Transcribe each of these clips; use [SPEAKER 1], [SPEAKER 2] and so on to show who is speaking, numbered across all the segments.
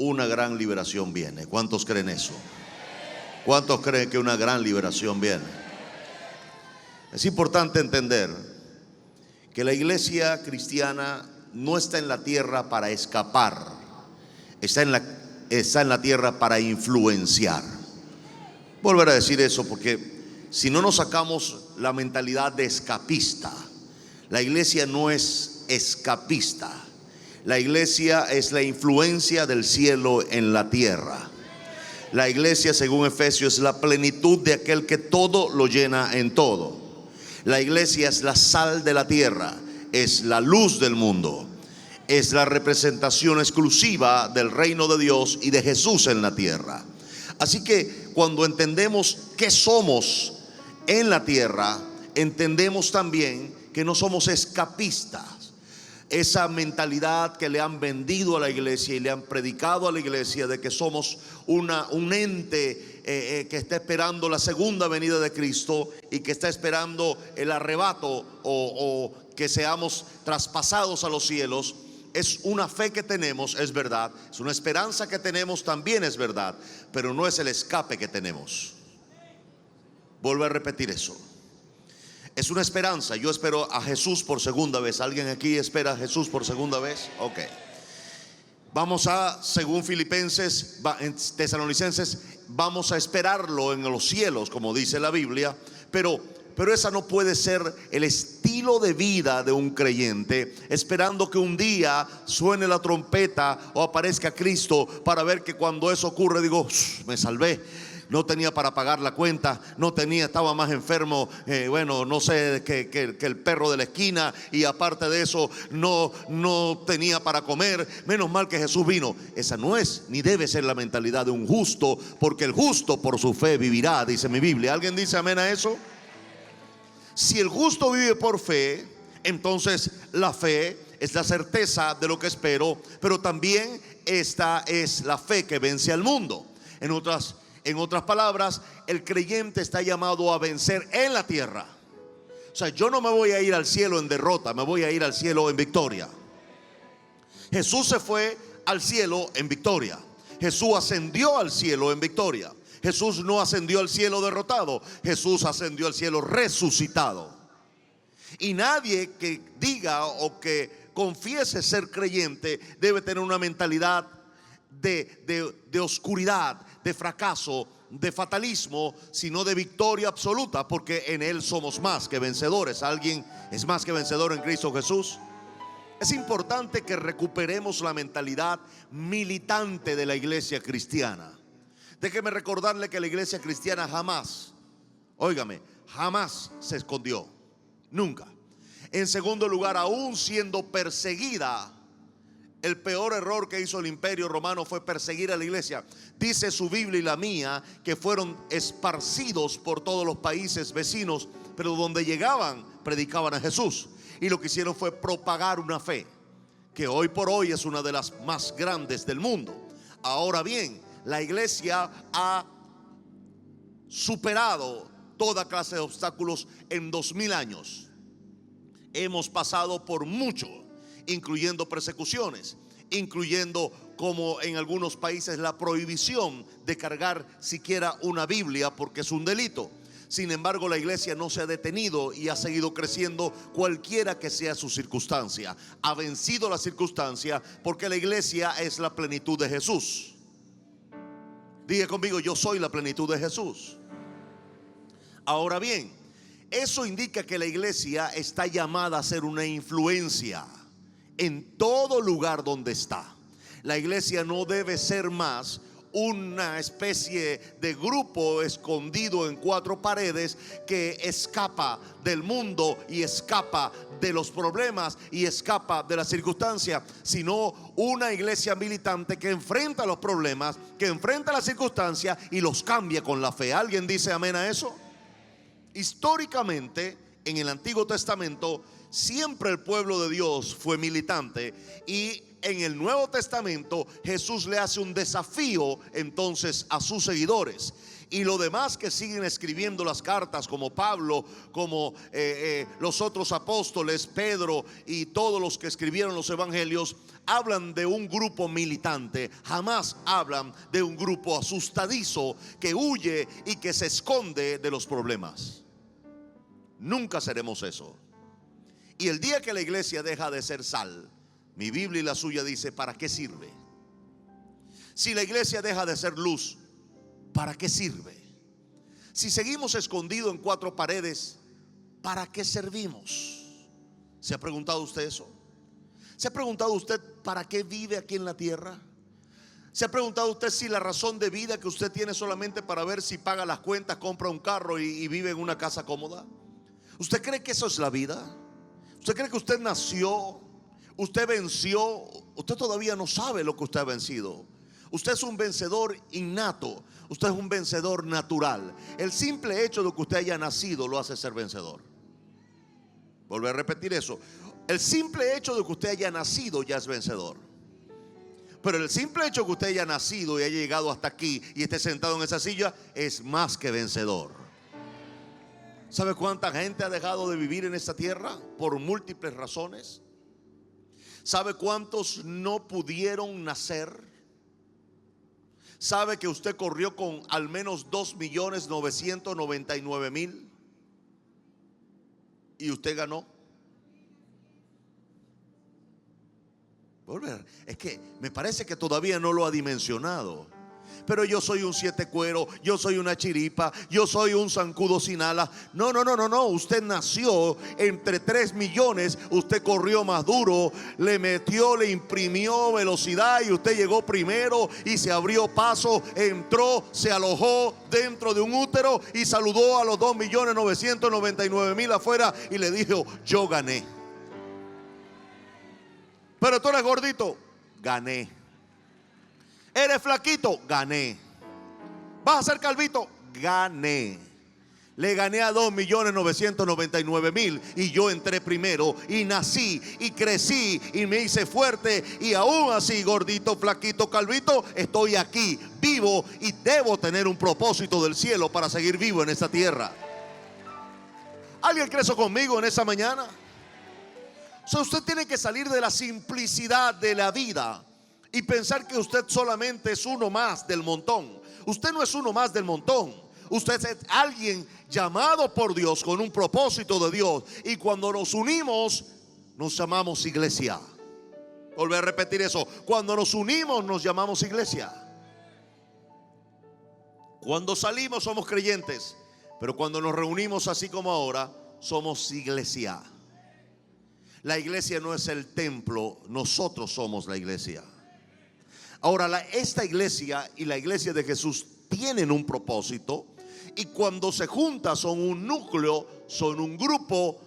[SPEAKER 1] una gran liberación viene. ¿Cuántos creen eso? ¿Cuántos creen que una gran liberación viene? Es importante entender que la iglesia cristiana no está en la tierra para escapar, está en la tierra para influenciar. Volver a decir eso, porque si no nos sacamos la mentalidad de escapista, la iglesia no es escapista. La iglesia es la influencia del cielo en la tierra. La iglesia, según Efesios, es la plenitud de aquel que todo lo llena en todo. La iglesia es la sal de la tierra, es la luz del mundo, es la representación exclusiva del reino de Dios y de Jesús en la tierra. Así que cuando entendemos qué somos en la tierra, entendemos también que no somos escapistas. Esa mentalidad que le han vendido a la iglesia y le han predicado a la iglesia de que somos un ente que está esperando la segunda venida de Cristo y que está esperando el arrebato o que seamos traspasados a los cielos. Es una fe que tenemos, es verdad. Es una esperanza que tenemos, también es verdad. Pero no es el escape que tenemos. Vuelvo a repetir eso. Es una esperanza. Yo espero a Jesús por segunda vez. ¿Alguien aquí espera a Jesús por segunda vez? Ok. Vamos a, según Filipenses, en Tesalonicenses, vamos a esperarlo en los cielos, como dice la Biblia. Pero esa no puede ser el estilo de vida de un creyente, esperando que un día suene la trompeta o aparezca Cristo para ver que cuando eso ocurre digo, me salvé. No tenía para pagar la cuenta, estaba más enfermo, no sé, que el perro de la esquina, y aparte de eso no tenía para comer. Menos mal que Jesús vino. Esa no es ni debe ser la mentalidad de un justo, porque el justo por su fe vivirá, dice mi Biblia. ¿Alguien dice amén a eso? Si el justo vive por fe, entonces la fe es la certeza de lo que espero, pero también esta es la fe que vence al mundo. En otras palabras, el creyente está llamado a vencer en la tierra. O sea, yo no me voy a ir al cielo en derrota, me voy a ir al cielo en victoria. Jesús se fue al cielo en victoria. Jesús ascendió al cielo en victoria. Jesús no ascendió al cielo derrotado. Jesús ascendió al cielo resucitado. Y nadie que diga o que confiese ser creyente debe tener una mentalidad de oscuridad, de fracaso, de fatalismo, sino de victoria absoluta, porque en Él somos más que vencedores. ¿Alguien es más que vencedor en Cristo Jesús? Es importante que recuperemos la mentalidad militante de la iglesia cristiana. Déjeme recordarle que la iglesia cristiana jamás se escondió, nunca. En segundo lugar, aún siendo perseguida, el peor error que hizo el imperio romano fue perseguir a la iglesia. Dice su Biblia y la mía que fueron esparcidos por todos los países vecinos, pero donde llegaban predicaban a Jesús. Y lo que hicieron fue propagar una fe que hoy por hoy es una de las más grandes del mundo. Ahora bien, la iglesia ha superado toda clase de obstáculos en 2000 años. Hemos pasado por mucho, incluyendo persecuciones, incluyendo, como en algunos países, la prohibición de cargar siquiera una Biblia porque es un delito. Sin embargo, la iglesia no se ha detenido y ha seguido creciendo, cualquiera que sea su circunstancia. Ha vencido la circunstancia porque la iglesia es la plenitud de Jesús. Diga conmigo, yo soy la plenitud de Jesús. Ahora bien, eso indica que la iglesia está llamada a ser una influencia en todo lugar donde está. La iglesia no debe ser más una especie de grupo escondido en cuatro paredes que escapa del mundo y escapa de los problemas y escapa de las circunstancias, sino una iglesia militante que enfrenta los problemas, que enfrenta las circunstancias y los cambia con la fe. ¿Alguien dice amén a eso? Históricamente, en el Antiguo Testamento, siempre el pueblo de Dios fue militante, y en el Nuevo Testamento Jesús le hace un desafío entonces a sus seguidores. Y los demás que siguen escribiendo las cartas, como Pablo, como los otros apóstoles, Pedro y todos los que escribieron los evangelios, hablan de un grupo militante. Jamás hablan de un grupo asustadizo que huye y que se esconde de los problemas. Nunca seremos eso. Y el día que la iglesia deja de ser sal, mi Biblia y la suya dice, ¿para qué sirve? Si la iglesia deja de ser luz, ¿para qué sirve? Si seguimos escondidos en cuatro paredes, ¿para qué servimos? ¿Se ha preguntado usted eso? ¿Se ha preguntado usted para qué vive aquí en la tierra? ¿Se ha preguntado usted si la razón de vida que usted tiene solamente para ver si paga las cuentas, compra un carro y vive en una casa cómoda? ¿Usted cree que eso es la vida? ¿Usted cree que usted nació, usted venció? Usted todavía no sabe lo que usted ha vencido. Usted es un vencedor innato. Usted es un vencedor natural. El simple hecho de que usted haya nacido lo hace ser vencedor. Volver a repetir eso. El simple hecho de que usted haya nacido ya es vencedor. Pero el simple hecho de que usted haya nacido y haya llegado hasta aquí y esté sentado en esa silla es más que vencedor. ¿Sabe cuánta gente ha dejado de vivir en esta tierra por múltiples razones? ¿Sabe cuántos no pudieron nacer? ¿Sabe que usted corrió con al menos 2.999.000 y usted ganó? Es que me parece que todavía no lo ha dimensionado. Pero yo soy un siete cuero, yo soy una chiripa, yo soy un zancudo sin alas. No. Usted nació entre 3 millones. Usted corrió más duro, le metió, le imprimió velocidad y usted llegó primero y se abrió paso, entró, se alojó dentro de un útero y saludó a los 2.999.000 afuera y le dijo: yo gané. Pero tú eres gordito, gané. Eres flaquito, gané. Vas a ser calvito, gané. Le gané a 2.999.000 y yo entré primero y nací y crecí y me hice fuerte y aún así, gordito, flaquito, calvito, estoy aquí vivo y debo tener un propósito del cielo para seguir vivo en esta tierra. ¿Alguien cree eso conmigo en esa mañana? Usted tiene que salir de la simplicidad de la vida y pensar que usted solamente es uno más del montón. Usted no es uno más del montón. Usted es alguien llamado por Dios con un propósito de Dios. Y cuando nos unimos, nos llamamos iglesia. Volver a repetir eso. Cuando nos unimos, nos llamamos iglesia. Cuando salimos somos creyentes, pero cuando nos reunimos así como ahora, somos iglesia. La iglesia no es el templo, nosotros somos la iglesia. Ahora, esta iglesia y la iglesia de Jesús tienen un propósito, y cuando se juntan son un núcleo, son un grupo.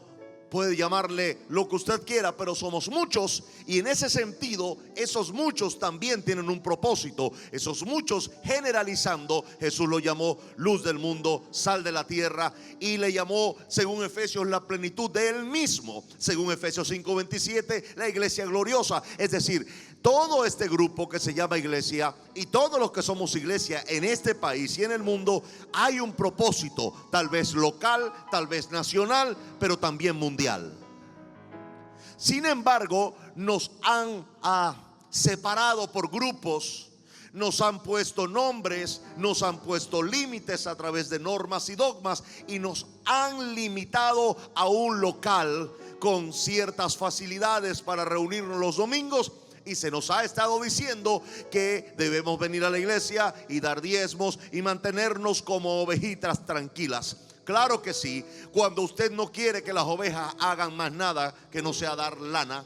[SPEAKER 1] Puede llamarle lo que usted quiera, pero somos muchos, y en ese sentido esos muchos también tienen un propósito. Esos muchos, generalizando, Jesús lo llamó luz del mundo, sal de la tierra, y le llamó, según Efesios, la plenitud de él mismo. Según Efesios 5:27, la iglesia gloriosa. Es decir, todo este grupo que se llama iglesia y todos los que somos iglesia en este país y en el mundo, hay un propósito, tal vez local, tal vez nacional, pero también mundial. Sin embargo, nos han separado por grupos, nos han puesto nombres, nos han puesto límites a través de normas y dogmas, y nos han limitado a un local con ciertas facilidades para reunirnos los domingos. Y se nos ha estado diciendo que debemos venir a la iglesia y dar diezmos y mantenernos como ovejitas tranquilas. Claro que sí, cuando usted no quiere que las ovejas hagan más nada que no sea dar lana,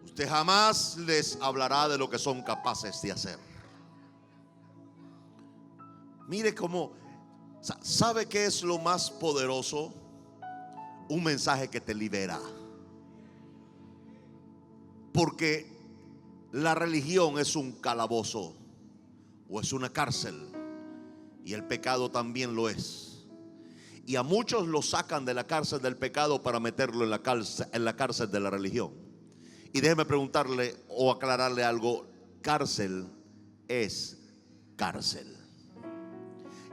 [SPEAKER 1] usted jamás les hablará de lo que son capaces de hacer. Mire cómo, ¿sabe qué es lo más poderoso? Un mensaje que te libera. Porque la religión es un calabozo o es una cárcel, y el pecado también lo es. Y a muchos los sacan de la cárcel del pecado para meterlo en la cárcel de la religión. Y déjeme preguntarle o aclararle algo: cárcel es cárcel.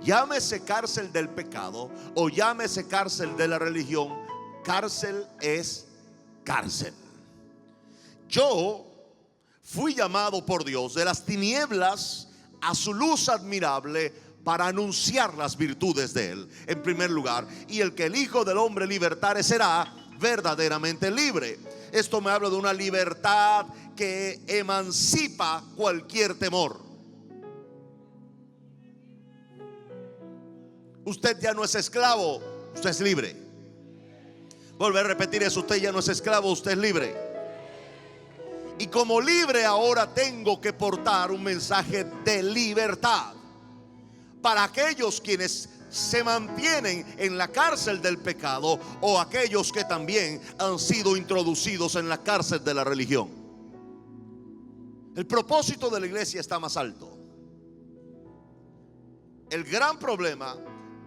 [SPEAKER 1] Llámese cárcel del pecado o llámese cárcel de la religión, cárcel es cárcel. Yo fui llamado por Dios de las tinieblas a su luz admirable para anunciar las virtudes de Él, en primer lugar. Y el que el Hijo del Hombre libertare será verdaderamente libre. Esto me habla de una libertad que emancipa cualquier temor. Usted ya no es esclavo, usted es libre. Volver a repetir eso: usted ya no es esclavo, usted es libre. Y como libre ahora tengo que portar un mensaje de libertad para aquellos quienes se mantienen en la cárcel del pecado o aquellos que también han sido introducidos en la cárcel de la religión. El propósito de la iglesia está más alto. El gran problema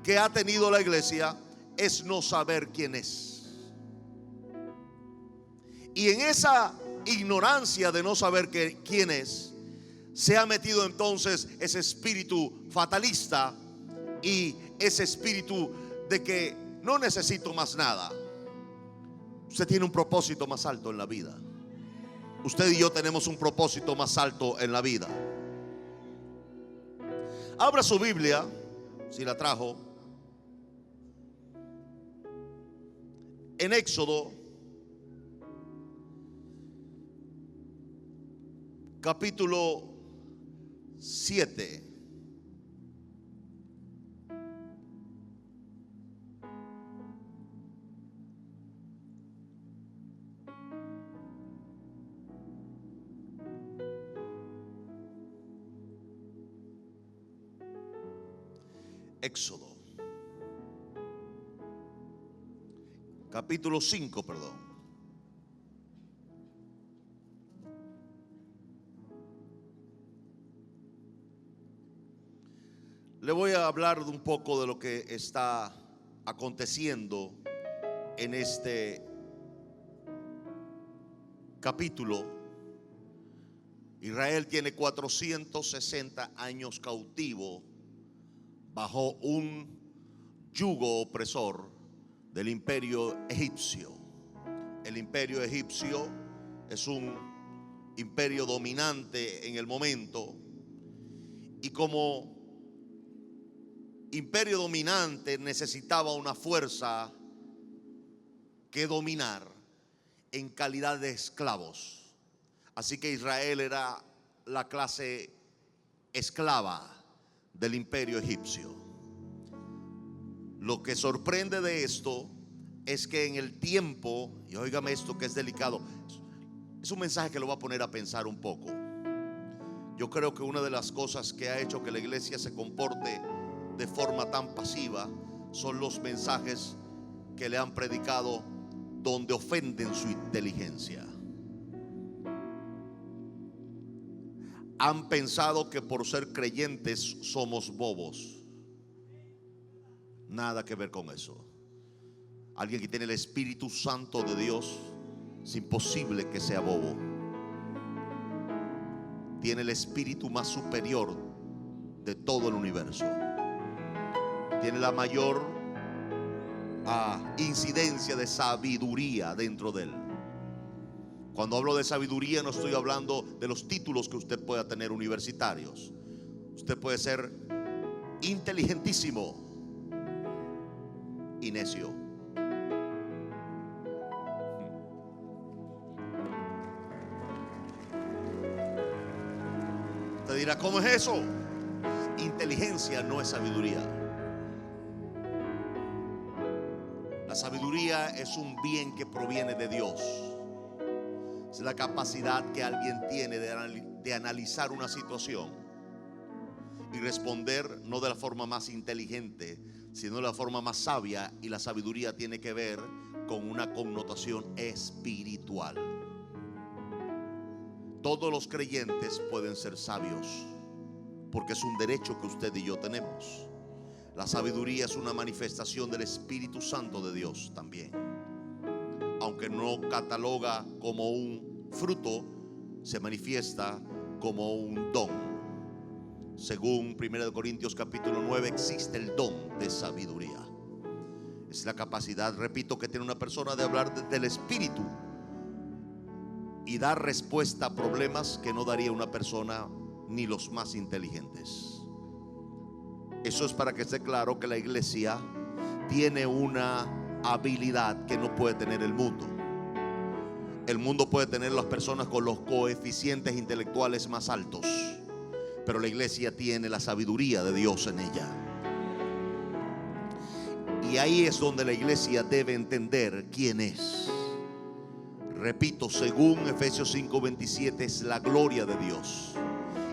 [SPEAKER 1] que ha tenido la iglesia es no saber quién es. Y en esa ignorancia de no saber quién es, se ha metido entonces ese espíritu fatalista y ese espíritu de que no necesito más nada. Usted tiene un propósito más alto en la vida. Usted y yo tenemos un propósito más alto en la vida. Abra su Biblia, si la trajo, en Éxodo capítulo 7. Éxodo capítulo 5, perdón. Le voy a hablar de un poco de lo que está aconteciendo en este capítulo. Israel tiene 460 años cautivo bajo un yugo opresor del imperio egipcio. El imperio egipcio es un imperio dominante en el momento, y como imperio dominante necesitaba una fuerza que dominar en calidad de esclavos. Así que Israel era la clase esclava del imperio egipcio. Lo que sorprende de esto es que en el tiempo, y óigame esto que es delicado, es un mensaje que lo va a poner a pensar un poco. Yo creo que una de las cosas que ha hecho que la iglesia se comporte de forma tan pasiva son los mensajes que le han predicado donde ofenden su inteligencia. Han pensado que por ser creyentes somos bobos. Nada que ver con eso. Alguien que tiene el Espíritu Santo de Dios es imposible que sea bobo. Tiene el espíritu más superior de todo el universo. Tiene la mayor incidencia de sabiduría dentro de él. Cuando hablo de sabiduría no estoy hablando de los títulos que usted pueda tener universitarios. Usted puede ser inteligentísimo y necio. Usted dirá, ¿cómo es eso? Inteligencia no es sabiduría. La sabiduría es un bien que proviene de Dios. Es la capacidad que alguien tiene de analizar una situación y responder no de la forma más inteligente, sino de la forma más sabia. Y la sabiduría tiene que ver con una connotación espiritual. Todos los creyentes pueden ser sabios, porque es un derecho que usted y yo tenemos. La sabiduría es una manifestación del Espíritu Santo de Dios también. Aunque no cataloga como un fruto, se manifiesta como un don. Según 1 Corintios capítulo 9, existe el don de sabiduría. Es la capacidad, repito, que tiene una persona de hablar del Espíritu y dar respuesta a problemas que no daría una persona ni los más inteligentes. Eso es para que esté claro que la iglesia tiene una habilidad que no puede tener el mundo. El mundo puede tener las personas con los coeficientes intelectuales más altos, pero la iglesia tiene la sabiduría de Dios en ella. Y ahí es donde la iglesia debe entender quién es. Repito, según Efesios 5:27 es la gloria de Dios.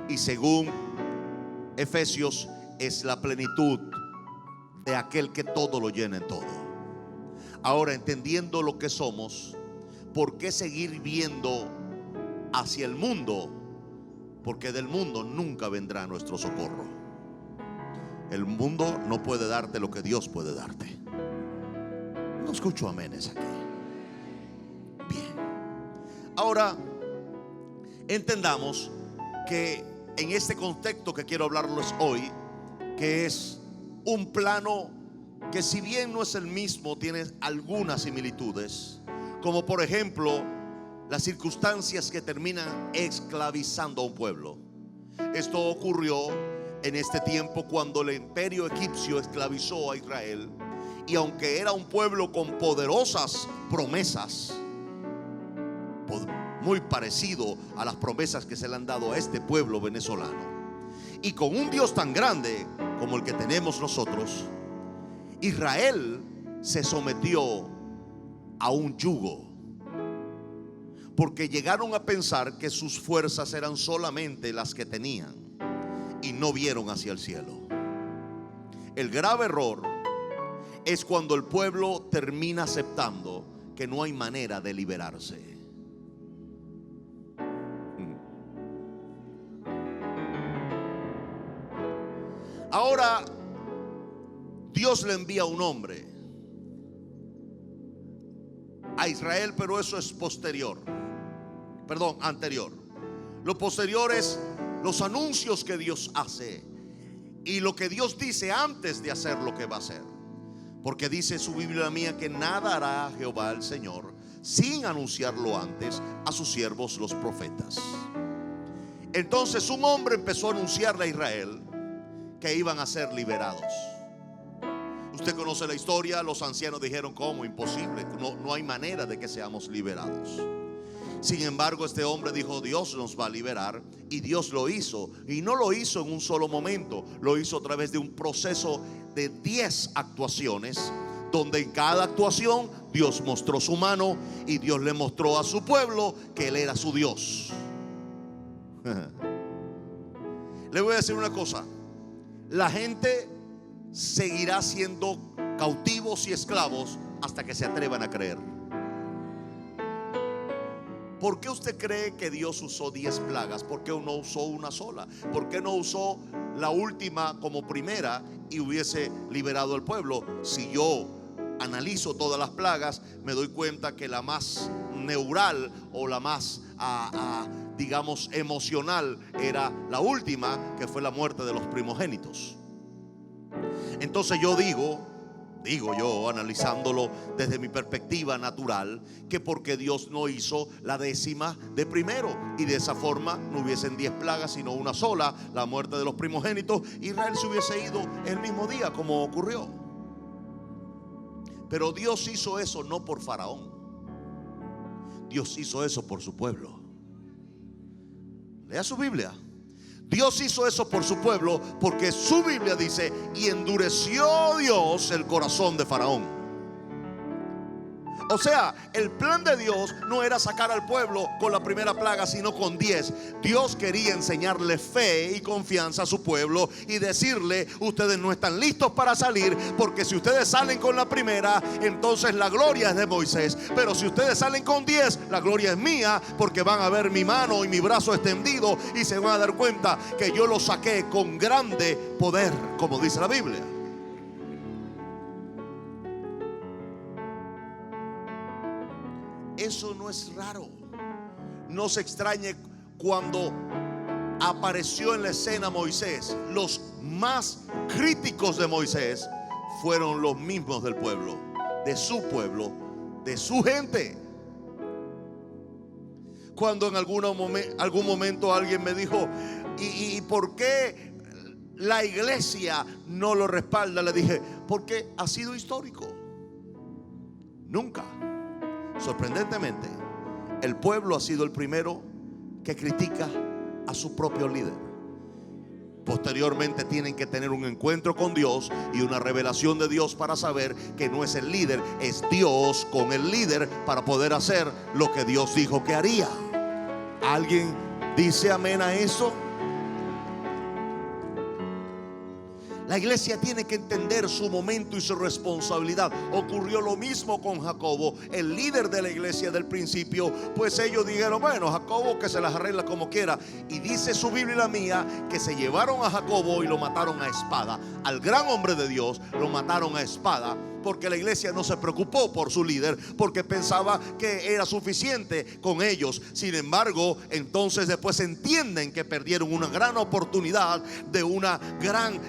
[SPEAKER 1] Y según Efesios es la plenitud de aquel que todo lo llena en todo. Ahora, entendiendo lo que somos, ¿por qué seguir viendo hacia el mundo? Porque del mundo nunca vendrá nuestro socorro. El mundo no puede darte lo que Dios puede darte. No escucho amenes aquí. Bien. Ahora, entendamos que en este contexto que quiero hablarles hoy, que es un plano que, si bien no es el mismo, tiene algunas similitudes, como por ejemplo las circunstancias que terminan esclavizando a un pueblo. Esto ocurrió en este tiempo cuando el imperio egipcio esclavizó a Israel, y aunque era un pueblo con poderosas promesas, muy parecido a las promesas que se le han dado a este pueblo venezolano, y con un Dios tan grande como el que tenemos nosotros, Israel se sometió a un yugo, porque llegaron a pensar que sus fuerzas eran solamente las que tenían y no vieron hacia el cielo. El grave error es cuando el pueblo termina aceptando que no hay manera de liberarse. Ahora Dios le envía un hombre a Israel, pero eso es anterior. Lo posterior es los anuncios que Dios hace y lo que Dios dice antes de hacer lo que va a hacer. Porque dice su Biblia mía que nada hará Jehová el Señor sin anunciarlo antes a sus siervos los profetas. Entonces un hombre empezó a anunciarle a Israel que iban a ser liberados. Usted conoce la historia. Los ancianos dijeron: ¿cómo? Imposible, no hay manera de que seamos liberados. Sin embargo, este hombre dijo: Dios nos va a liberar. Y Dios lo hizo. Y no lo hizo en un solo momento, lo hizo a través de un proceso de 10 actuaciones, donde en cada actuación Dios mostró su mano y Dios le mostró a su pueblo que Él era su Dios. Le voy a decir una cosa: la gente seguirá siendo cautivos y esclavos hasta que se atrevan a creer. ¿Por qué usted cree que Dios usó 10 plagas? ¿Por qué no usó una sola? ¿Por qué no usó la última como primera y hubiese liberado al pueblo? Si yo analizo todas las plagas, me doy cuenta que la más neural o la más digamos emocional era la última, que fue la muerte de los primogénitos. Entonces yo digo yo, analizándolo desde mi perspectiva natural, que porque Dios no hizo la 10ª de primero, y de esa forma no hubiesen 10 plagas sino una sola, la muerte de los primogénitos, Israel se hubiese ido el mismo día como ocurrió. Pero Dios hizo eso no por Faraón, Dios hizo eso por su pueblo. Lea su Biblia. Dios hizo eso por su pueblo, porque su Biblia dice: y endureció Dios el corazón de Faraón. O sea, el plan de Dios no era sacar al pueblo con la primera plaga, sino con 10. Dios quería enseñarle fe y confianza a su pueblo y decirle: ustedes no están listos para salir, porque si ustedes salen con la primera, entonces la gloria es de Moisés. Pero si ustedes salen con 10, la gloria es mía, porque van a ver mi mano y mi brazo extendido y se van a dar cuenta que yo los saqué con grande poder, como dice la Biblia. eso no es raro. No se extrañe cuando apareció en la escena Moisés. Los más críticos de Moisés fueron los mismos del pueblo, de su gente. Cuando en algún momento alguien me dijo, ¿y por qué la iglesia no lo respalda? Le dije, porque ha sido histórico. Nunca, sorprendentemente, el pueblo ha sido el primero que critica a su propio líder. Posteriormente tienen que tener un encuentro con Dios y una revelación de Dios para saber que no es el líder, es Dios con el líder para poder hacer lo que Dios dijo que haría. ¿Alguien dice amén a eso? La iglesia tiene que entender su momento y su responsabilidad. Ocurrió lo mismo con Jacobo, el líder de la iglesia del principio. Pues ellos dijeron, bueno, Jacobo que se las arregla como quiera. Y dice su Biblia y la mía que se llevaron a Jacobo y lo mataron a espada. Al gran hombre de Dios lo mataron a espada, porque la iglesia no se preocupó por su líder, porque pensaba que era suficiente con ellos. Sin embargo, entonces después entienden que perdieron una gran oportunidad de una gran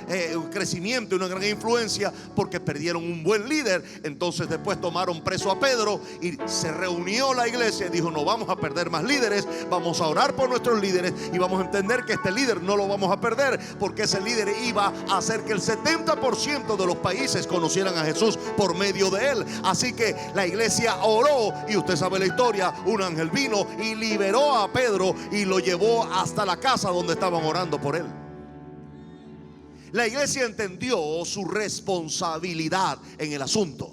[SPEAKER 1] crecimiento, una gran influencia, porque perdieron un buen líder. Entonces después tomaron preso a Pedro y se reunió la iglesia y dijo, no vamos a perder más líderes, vamos a orar por nuestros líderes y vamos a entender que este líder no lo vamos a perder, porque ese líder iba a hacer que el 70% de los países conocieran a Jesús por medio de él. Así que la iglesia oró, y usted sabe la historia. Un ángel vino y liberó a Pedro y lo llevó hasta la casa donde estaban orando por él. La iglesia entendió su responsabilidad en el asunto.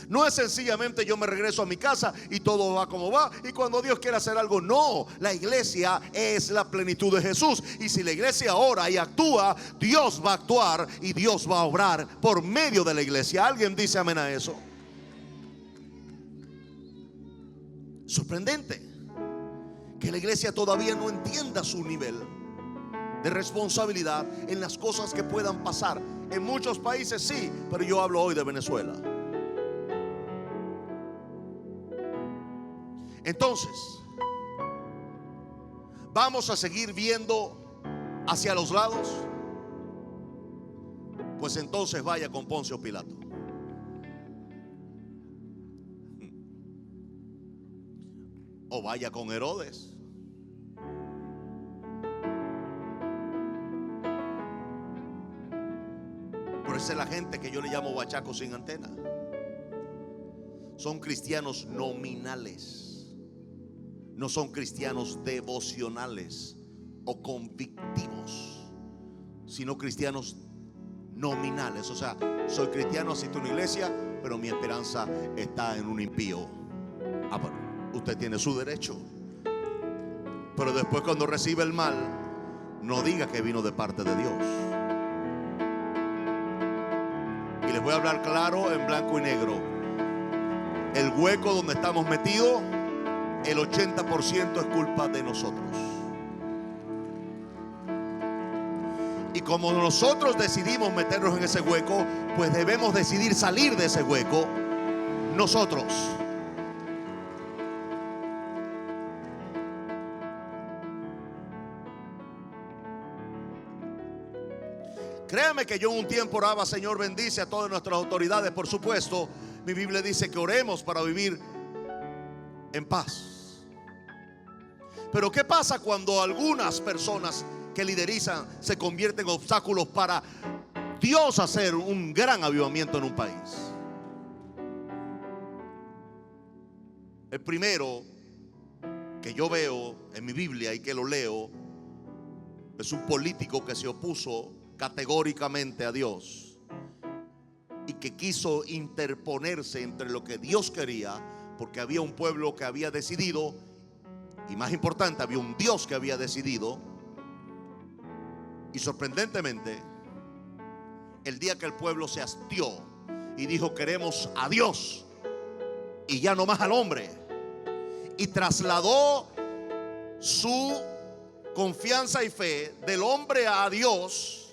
[SPEAKER 1] No es sencillamente yo me regreso a mi casa y todo va como va, y cuando Dios quiere hacer algo. No, la iglesia es la plenitud de Jesús. Y si la iglesia ora y actúa, Dios va a actuar y Dios va a obrar por medio de la iglesia. ¿Alguien dice amén a eso? Sorprendente que la iglesia todavía no entienda su nivel de responsabilidad en las cosas que puedan pasar. En muchos países sí, pero yo hablo hoy de Venezuela. Entonces, ¿vamos a seguir viendo hacia los lados? Pues entonces vaya con Poncio Pilato. O vaya con Herodes. Pero esa es la gente que yo le llamo bachacos sin antena. Son cristianos nominales. No son cristianos devocionales o convictivos, sino cristianos nominales. O sea, soy cristiano, asisto a una iglesia, pero mi esperanza está en un impío. Bueno, usted tiene su derecho, pero después, cuando recibe el mal, no diga que vino de parte de Dios. Y les voy a hablar claro, en blanco y negro. El hueco donde estamos metidos, el 80% es culpa de nosotros. Y como nosotros decidimos meternos en ese hueco, pues debemos decidir salir de ese hueco nosotros. Créame que yo en un tiempo oraba, Señor, bendice a todas nuestras autoridades. Por supuesto, mi Biblia dice que oremos para vivir en paz. Pero ¿qué pasa cuando algunas personas que liderizan se convierten en obstáculos para Dios hacer un gran avivamiento en un país? El primero que yo veo en mi Biblia y que lo leo es un político que se opuso categóricamente a Dios y que quiso interponerse entre lo que Dios quería, porque había un pueblo que había decidido, y más importante, había un Dios que había decidido. Y sorprendentemente, el día que el pueblo se hastió y dijo queremos a Dios y ya no más al hombre, y trasladó su confianza y fe del hombre a Dios.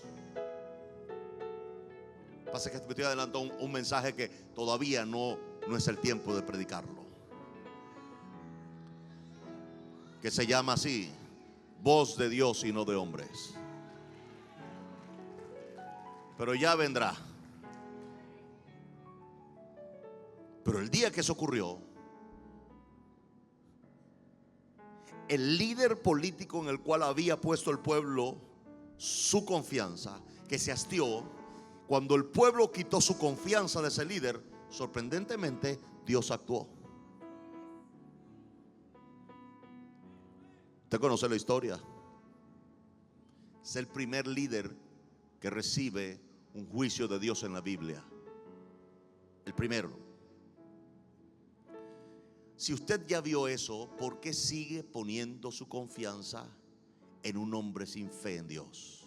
[SPEAKER 1] Pasa que estoy adelantando un mensaje que todavía no es el tiempo de predicarlo. que se llama así: voz de Dios y no de hombres. Pero ya vendrá. Pero el día que eso ocurrió, el líder político en el cual había puesto el pueblo su confianza, que se hastió, cuando el pueblo quitó su confianza de ese líder, sorprendentemente Dios actuó. Usted conoce la historia. Es el primer líder que recibe un juicio de Dios en la Biblia. El primero. Si usted ya vio eso, ¿por qué sigue poniendo su confianza en un hombre sin fe en Dios?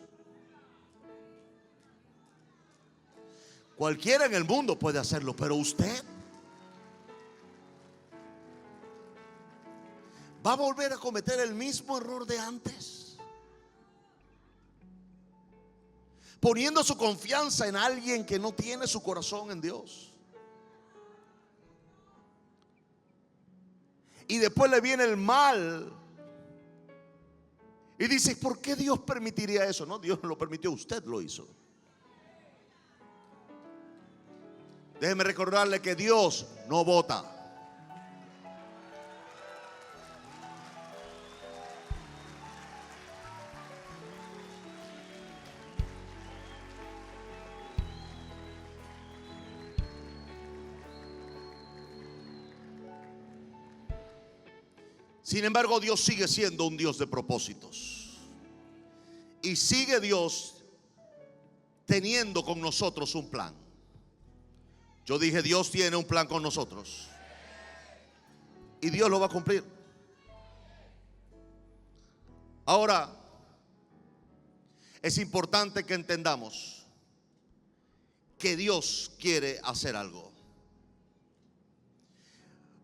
[SPEAKER 1] Cualquiera en el mundo puede hacerlo, pero usted va a volver a cometer el mismo error de antes, poniendo su confianza en alguien que no tiene su corazón en Dios. Y después le viene el mal y dice: ¿por qué Dios permitiría eso? No, Dios no lo permitió, usted lo hizo. Déjeme recordarle que Dios no vota. Sin embargo, Dios sigue siendo un Dios de propósitos. Y sigue Dios teniendo con nosotros un plan. Yo dije, Dios tiene un plan con nosotros. Y Dios lo va a cumplir. Ahora, es importante que entendamos que Dios quiere hacer algo.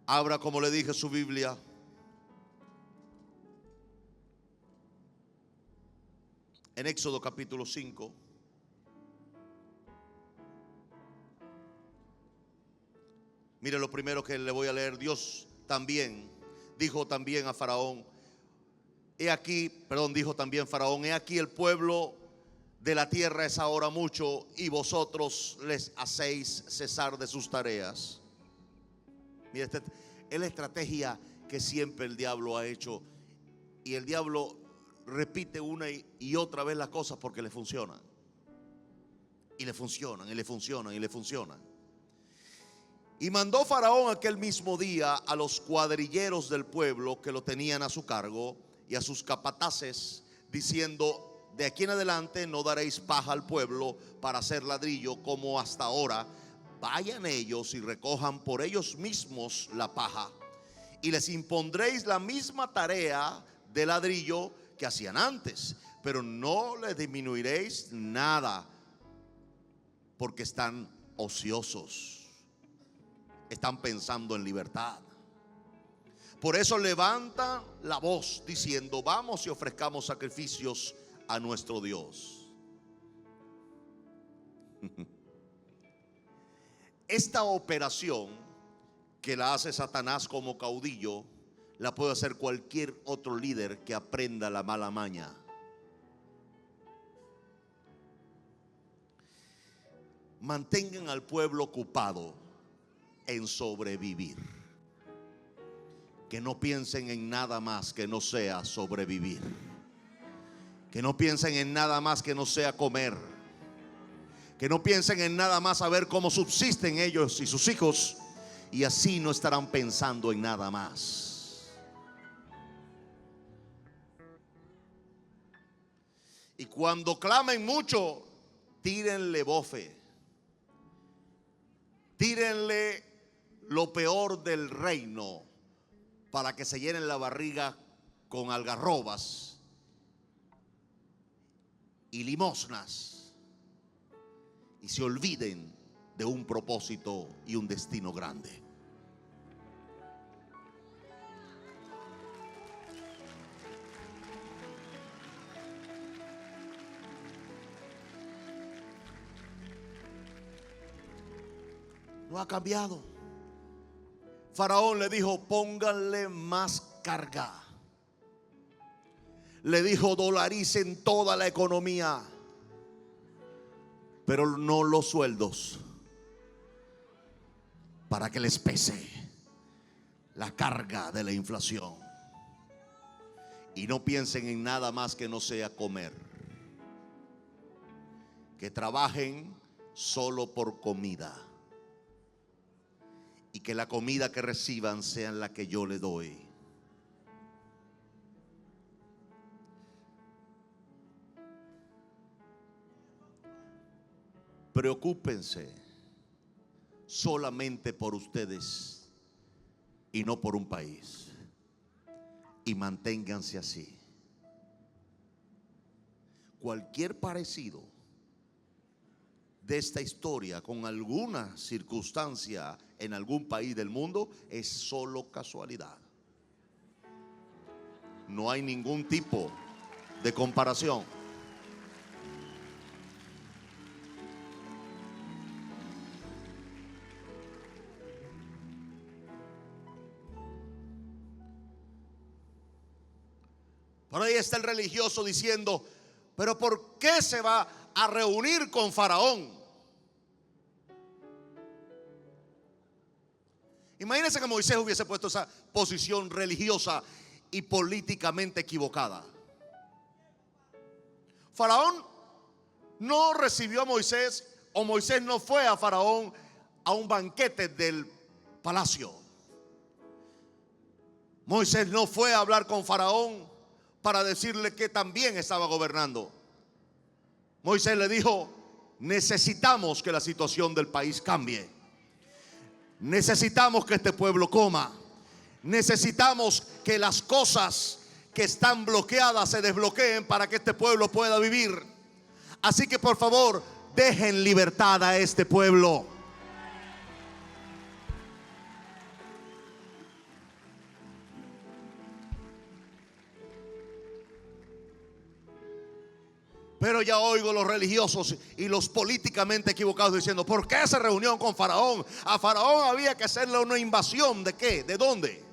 [SPEAKER 1] Abra, como le dije, su Biblia en Éxodo capítulo 5. Mire lo primero que le voy a leer. Dios también dijo también a Faraón, dijo también Faraón: he aquí el pueblo de la tierra es ahora mucho, y vosotros les hacéis cesar de sus tareas. Mire, esta es la estrategia que siempre el diablo ha hecho. Y el diablo repite una y otra vez las cosas porque le funcionan. Y le funcionan, y le funcionan, y le funcionan. Y mandó Faraón aquel mismo día a los cuadrilleros del pueblo que lo tenían a su cargo y a sus capataces, diciendo: de aquí en adelante no daréis paja al pueblo para hacer ladrillo como hasta ahora. Vayan ellos y recojan por ellos mismos la paja, y les impondréis la misma tarea de ladrillo que hacían antes, pero no les disminuiréis nada, porque están ociosos. Están pensando en libertad. Por eso levanta la voz diciendo: vamos y ofrezcamos sacrificios a nuestro Dios. Esta operación que la hace Satanás como caudillo, la puede hacer cualquier otro líder que aprenda la mala maña. Mantengan al pueblo ocupado en sobrevivir. Que no piensen en nada más que no sea sobrevivir. Que no piensen en nada más que no sea comer. Que no piensen en nada más a ver cómo subsisten ellos y sus hijos. Y así no estarán pensando en nada más. Y cuando clamen mucho, tírenle bofe. Tírenle lo peor del reino, para que se llenen la barriga con algarrobas y limosnas y se olviden de un propósito y un destino grande. No ha cambiado. Faraón le dijo: pónganle más carga. Le dijo: dolaricen toda la economía, pero no los sueldos, para que les pese la carga de la inflación. Y no piensen en nada más que no sea comer. Que trabajen solo por comida, y que la comida que reciban sea la que yo le doy. Preocúpense solamente por ustedes y no por un país, y manténganse así. Cualquier parecido de esta historia con alguna circunstancia en algún país del mundo es solo casualidad. No hay ningún tipo de comparación. Por ahí está el religioso diciendo: pero ¿por qué se va a reunir con Faraón? Imagínense que Moisés hubiese puesto esa posición religiosa y políticamente equivocada. Faraón no recibió a Moisés, o Moisés no fue a Faraón a un banquete del palacio. Moisés no fue a hablar con Faraón para decirle que también estaba gobernando. Moisés le dijo: necesitamos que la situación del país cambie. Necesitamos que este pueblo coma. Necesitamos que las cosas que están bloqueadas se desbloqueen para que este pueblo pueda vivir. Así que por favor, dejen libertad a este pueblo. Pero ya oigo los religiosos y los políticamente equivocados diciendo: ¿por qué se reunió con Faraón? A Faraón había que hacerle una invasión. ¿De qué? ¿De dónde?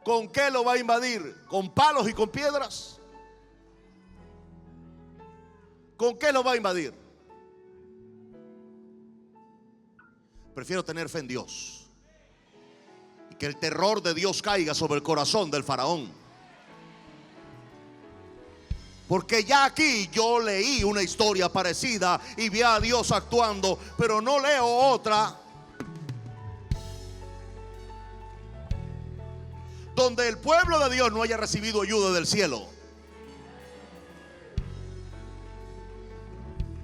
[SPEAKER 1] ¿Con qué lo va a invadir? ¿Con palos y con piedras? ¿Con qué lo va a invadir? Prefiero tener fe en Dios y que el terror de Dios caiga sobre el corazón del Faraón. Porque ya aquí yo leí una historia parecida y vi a Dios actuando, pero no leo otra donde el pueblo de Dios no haya recibido ayuda del cielo.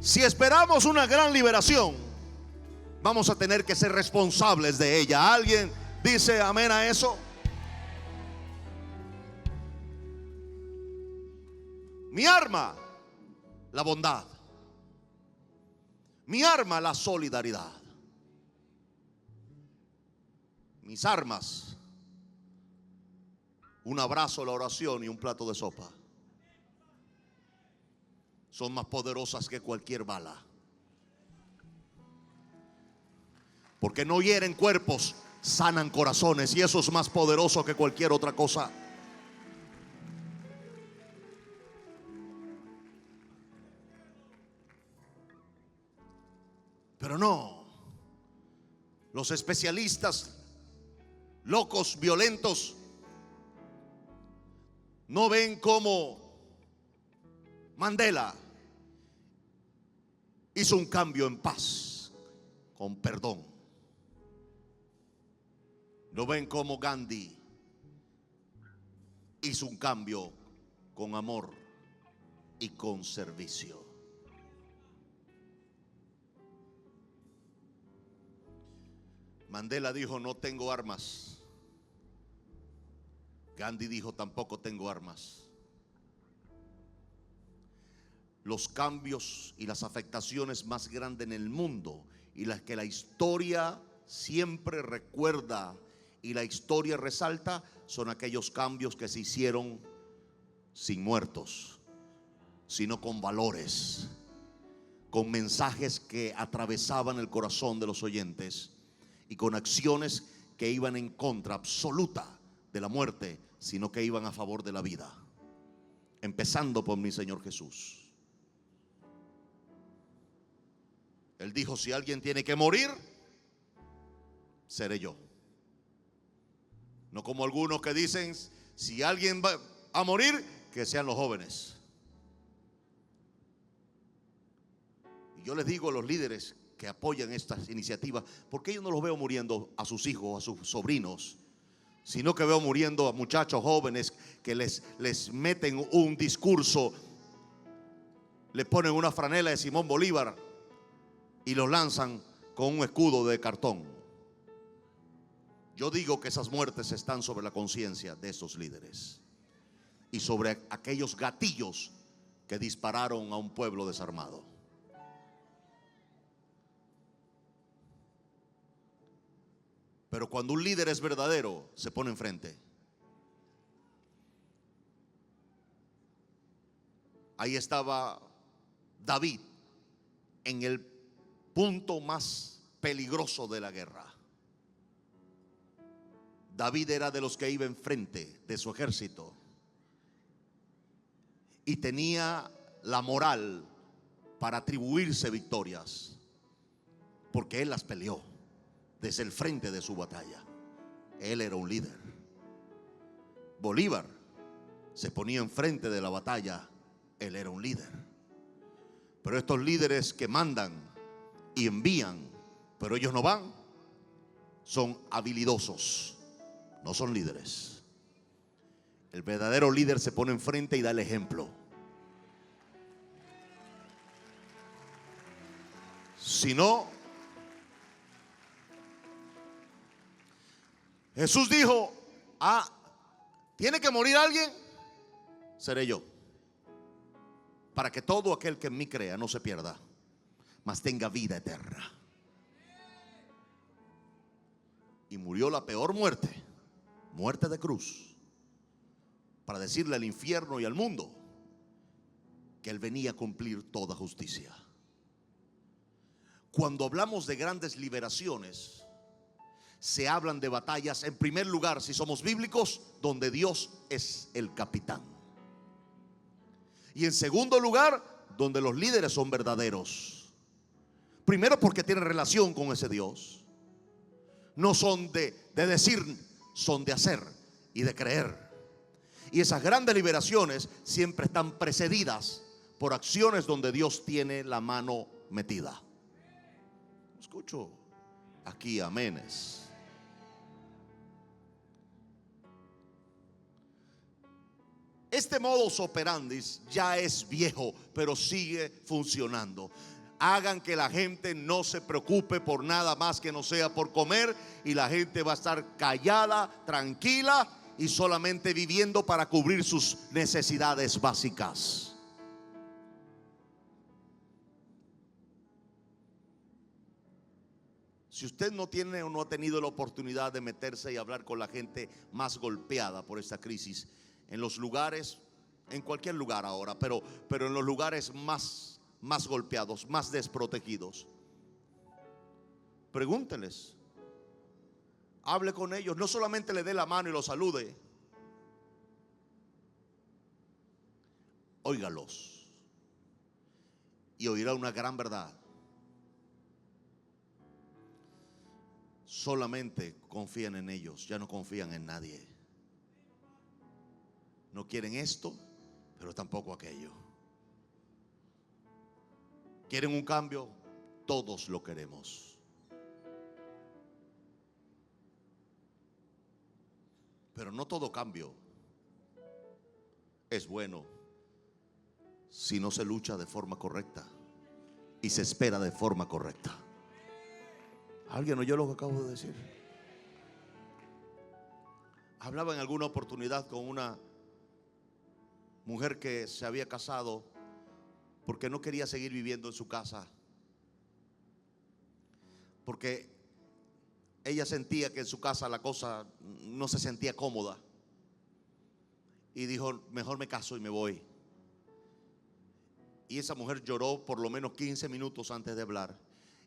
[SPEAKER 1] Si esperamos una gran liberación, vamos a tener que ser responsables de ella. ¿Alguien dice amén a eso? Mi arma, la bondad. Mi arma, la solidaridad. Mis armas, un abrazo, la oración y un plato de sopa, son más poderosas que cualquier bala. Porque no hieren cuerpos, sanan corazones, y eso es más poderoso que cualquier otra cosa. Pero no, los especialistas locos, violentos, no ven cómo Mandela hizo un cambio en paz, con perdón. No ven cómo Gandhi hizo un cambio con amor y con servicio. Mandela dijo: no tengo armas. Gandhi dijo: tampoco tengo armas. Los cambios y las afectaciones más grandes en el mundo, y las que la historia siempre recuerda y la historia resalta, son aquellos cambios que se hicieron sin muertos, sino con valores, con mensajes que atravesaban el corazón de los oyentes, y con acciones que iban en contra absoluta de la muerte, sino que iban a favor de la vida. empezando por mi Señor Jesús. Él dijo: si alguien tiene que morir, seré yo. No como algunos que dicen: si alguien va a morir, que sean los jóvenes. Y yo les digo a los líderes que apoyan estas iniciativas, porque yo no los veo muriendo a sus hijos, a sus sobrinos, sino que veo muriendo a muchachos jóvenes que les meten un discurso, le ponen una franela de Simón Bolívar y los lanzan con un escudo de cartón. Yo digo que esas muertes están sobre la conciencia de esos líderes y sobre aquellos gatillos que dispararon a un pueblo desarmado. Pero cuando un líder es verdadero, se pone enfrente. Ahí estaba David en el punto más peligroso de la guerra. David era de los que iba enfrente de su ejército y tenía la moral para atribuirse victorias, porque él las peleó desde el frente de su batalla. Él era un líder. Bolívar se ponía enfrente de la batalla. Él era un líder. Pero estos líderes que mandan y envían, pero ellos no van, son habilidosos, no son líderes. El verdadero líder se pone enfrente y da el ejemplo. Si no, Jesús dijo: ¿tiene que morir alguien? Seré yo, para que todo aquel que en mí crea no se pierda, mas tenga vida eterna. Y murió la peor muerte, muerte de cruz, para decirle al infierno y al mundo que Él venía a cumplir toda justicia. Cuando hablamos de grandes liberaciones, se hablan de batallas, en primer lugar, si somos bíblicos, donde Dios es el capitán. Y en segundo lugar, donde los líderes son verdaderos. Primero, porque tienen relación con ese Dios. No son de decir, son de hacer y de creer. Y esas grandes liberaciones siempre están precedidas por acciones donde Dios tiene la mano metida. Escucho aquí amenes. Este modus operandi ya es viejo, pero sigue funcionando. Hagan que la gente no se preocupe por nada más que no sea por comer, y la gente va a estar callada, tranquila y solamente viviendo para cubrir sus necesidades básicas. Si usted no tiene o no ha tenido la oportunidad de meterse y hablar con la gente más golpeada por esta crisis, en los lugares, en cualquier lugar ahora, pero en los lugares más golpeados, más desprotegidos, pregúnteles, hable con ellos, no solamente le dé la mano y los salude, óigalos y oirá una gran verdad. Solamente confían en ellos, ya no confían en nadie. No quieren esto, pero tampoco aquello. ¿Quieren un cambio? Todos lo queremos. Pero no todo cambio es bueno si no se lucha de forma correcta y se espera de forma correcta. ¿Alguien oyó lo que acabo de decir? Hablaba en alguna oportunidad con una mujer que se había casado porque no quería seguir viviendo en su casa, porque ella sentía que en su casa la cosa no se sentía cómoda, y dijo: mejor me caso y me voy. Y esa mujer lloró por lo menos 15 minutos antes de hablar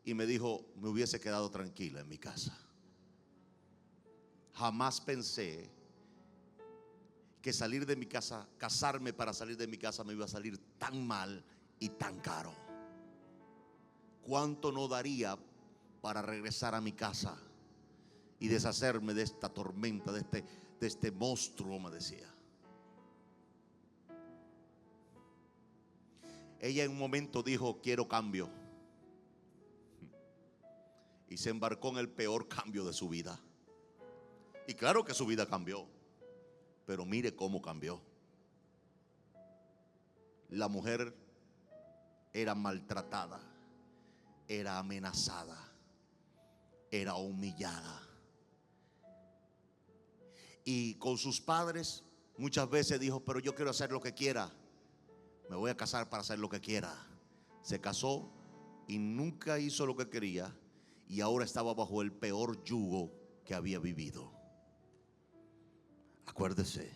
[SPEAKER 1] y me dijo: me hubiese quedado tranquila en mi casa. Jamás pensé que salir de mi casa, casarme para salir de mi casa me iba a salir tan mal y tan caro. ¿Cuánto no daría para regresar a mi casa y deshacerme de esta tormenta, de este monstruo? Me decía. Ella en un momento dijo: quiero cambio. Y se embarcó en el peor cambio de su vida. Y claro que su vida cambió, pero mire cómo cambió. La mujer era maltratada, era amenazada, era humillada. Y con sus padres muchas veces dijo: pero yo quiero hacer lo que quiera, me voy a casar para hacer lo que quiera. Se casó y nunca hizo lo que quería, y ahora estaba bajo el peor yugo que había vivido. Acuérdese,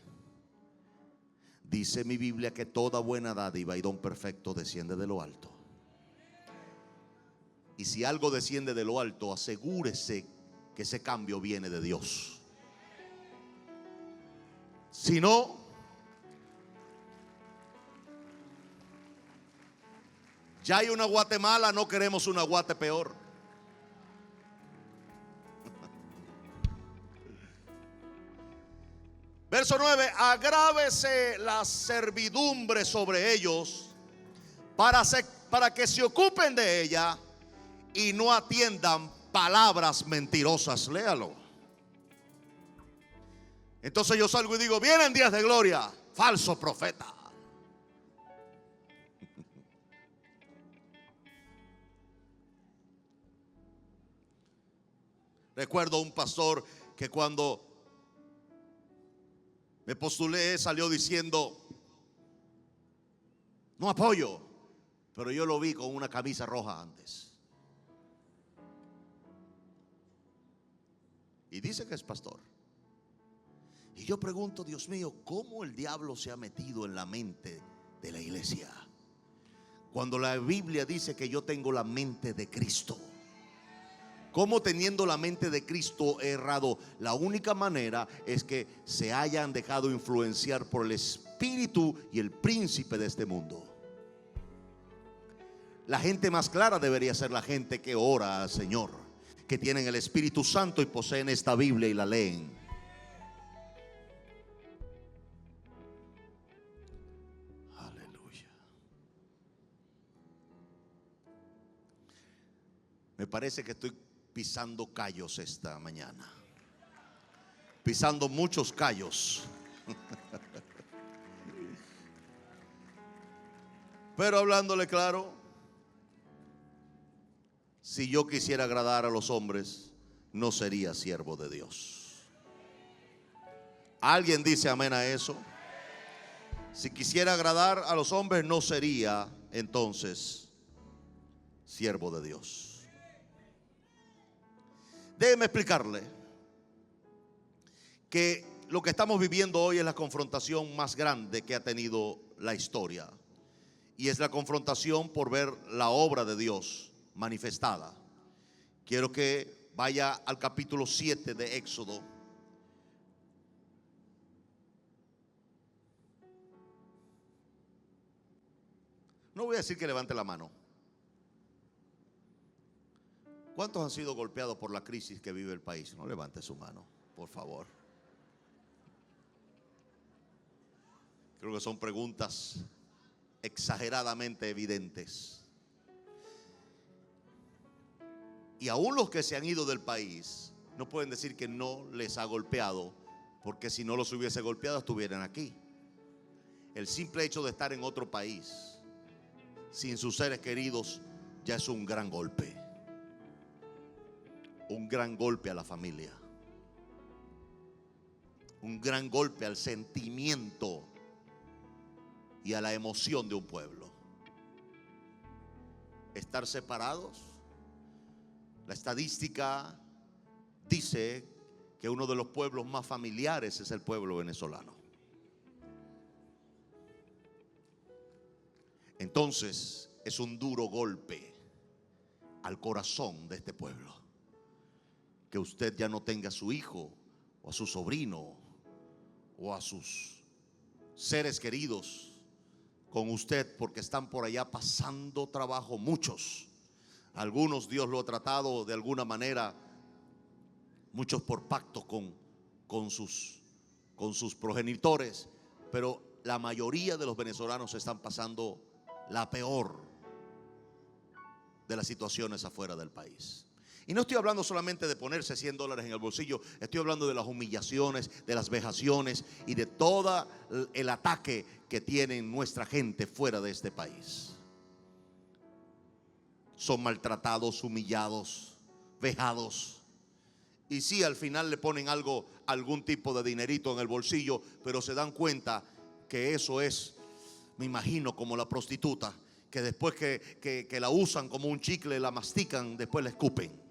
[SPEAKER 1] dice mi Biblia que toda buena dádiva y don perfecto desciende de lo alto. Y si algo desciende de lo alto, asegúrese que ese cambio viene de Dios. Si no, ya hay una Guatemala, no queremos una Guate peor. Verso 9: agrávese la servidumbre sobre ellos para que se ocupen de ella y no atiendan palabras mentirosas. Léalo. Entonces yo salgo y digo: vienen días de gloria, falso profeta. Recuerdo un pastor que cuando me postulé salió diciendo: no apoyo, pero yo lo vi con una camisa roja antes. Y dice que es pastor. Y yo pregunto: Dios mío, ¿cómo el diablo se ha metido en la mente de la iglesia? Cuando la Biblia dice que yo tengo la mente de Cristo. ¿Cómo teniendo la mente de Cristo he errado? La única manera es que se hayan dejado influenciar por el espíritu y el príncipe de este mundo. La gente más clara debería ser la gente que ora al Señor, que tienen el Espíritu Santo y poseen esta Biblia y la leen. Aleluya. Me parece que estoy pisando callos esta mañana. Pisando muchos callos. Pero hablándole claro, si yo quisiera agradar a los hombres, no sería siervo de Dios. ¿Alguien dice amén a eso? Si quisiera agradar a los hombres, no sería entonces siervo de Dios. Déjeme explicarle que lo que estamos viviendo hoy es la confrontación más grande que ha tenido la historia. Y es la confrontación por ver la obra de Dios manifestada. Quiero que vaya al capítulo 7 de Éxodo. No voy a decir que levante la mano. ¿Cuántos han sido golpeados por la crisis que vive el país? No levante su mano, por favor. Creo que son preguntas exageradamente evidentes. Y aún los que se han ido del país no pueden decir que no les ha golpeado, porque si no los hubiese golpeado estuvieran aquí. El simple hecho de estar en otro país sin sus seres queridos ya es un gran golpe. Un gran golpe a la familia. Un gran golpe al sentimiento y a la emoción de un pueblo. Estar separados. La estadística dice que uno de los pueblos más familiares es el pueblo venezolano. Entonces es un duro golpe al corazón de este pueblo, que usted ya no tenga a su hijo o a su sobrino o a sus seres queridos con usted porque están por allá pasando trabajo, muchos. Algunos Dios lo ha tratado de alguna manera, muchos por pacto con sus progenitores, pero la mayoría de los venezolanos están pasando la peor de las situaciones afuera del país. Y no estoy hablando solamente de ponerse $100 en el bolsillo, estoy hablando de las humillaciones, de las vejaciones y de todo el ataque que tienen nuestra gente fuera de este país. Son maltratados, humillados, vejados. Y sí, al final le ponen algún tipo de dinerito en el bolsillo, pero se dan cuenta que eso es, me imagino, como la prostituta, que después que la usan como un chicle, la mastican, después la escupen.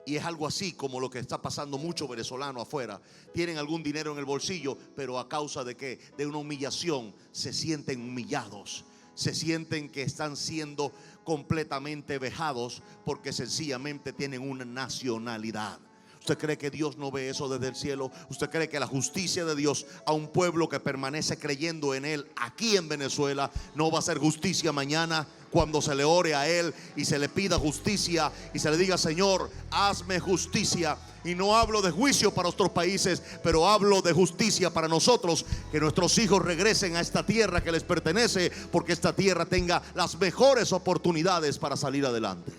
[SPEAKER 1] Y es algo así como lo que está pasando muchos venezolanos afuera. Tienen algún dinero en el bolsillo, pero a causa de ¿qué? De una humillación, se sienten humillados. Se sienten que están siendo completamente vejados porque sencillamente tienen una nacionalidad. ¿Usted cree que Dios no ve eso desde el cielo? ¿Usted cree que la justicia de Dios a un pueblo que permanece creyendo en Él aquí en Venezuela no va a ser justicia mañana cuando se le ore a Él y se le pida justicia y se le diga: Señor, hazme justicia? Y no hablo de juicio para otros países, pero hablo de justicia para nosotros, que nuestros hijos regresen a esta tierra que les pertenece, porque esta tierra tenga las mejores oportunidades para salir adelante.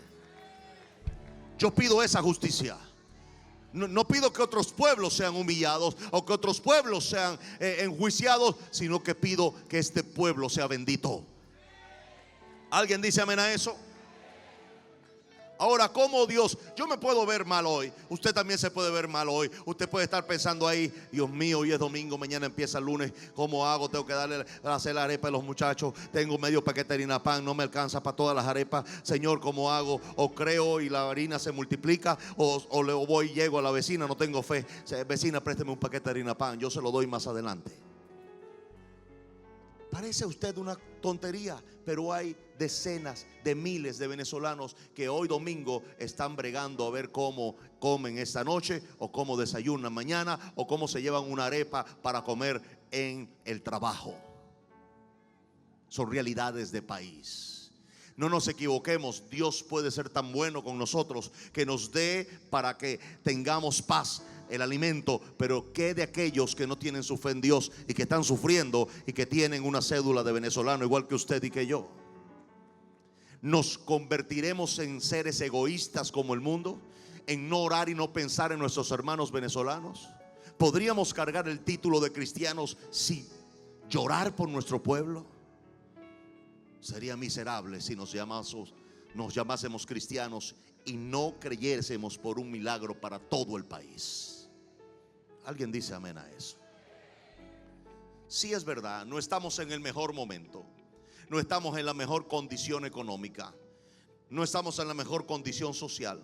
[SPEAKER 1] Yo pido esa justicia. No pido que otros pueblos sean humillados o que otros pueblos sean enjuiciados, sino que pido que este pueblo sea bendito. ¿Alguien dice amén a eso? Ahora, ¿cómo Dios? Yo me puedo ver mal hoy. Usted también se puede ver mal hoy. Usted puede estar pensando ahí: Dios mío, hoy es domingo, mañana empieza el lunes. ¿Cómo hago? Tengo que hacer la arepa a los muchachos. Tengo medio paquete de harina pan, no me alcanza para todas las arepas. Señor, ¿cómo hago? O creo y la harina se multiplica, o le voy y llego a la vecina, no tengo fe. Vecina, présteme un paquete de harina pan, yo se lo doy más adelante. Parece usted una tontería, pero hay decenas de miles de venezolanos que hoy domingo están bregando a ver cómo comen esta noche, o cómo desayunan mañana, o cómo se llevan una arepa para comer en el trabajo. Son realidades de país. No nos equivoquemos, Dios puede ser tan bueno con nosotros que nos dé para que tengamos paz, el alimento, pero ¿qué de aquellos que no tienen su fe en Dios y que están sufriendo y que tienen una cédula de venezolano igual que usted y que yo? ¿Nos convertiremos en seres egoístas como el mundo? ¿En no orar y no pensar en nuestros hermanos venezolanos? ¿Podríamos cargar el título de cristianos sin llorar por nuestro pueblo? Sería miserable si nos llamásemos cristianos y no creyésemos por un milagro para todo el país. ¿Alguien dice amén a eso? Sí, es verdad, no estamos en el mejor momento, no estamos en la mejor condición económica, no estamos en la mejor condición social,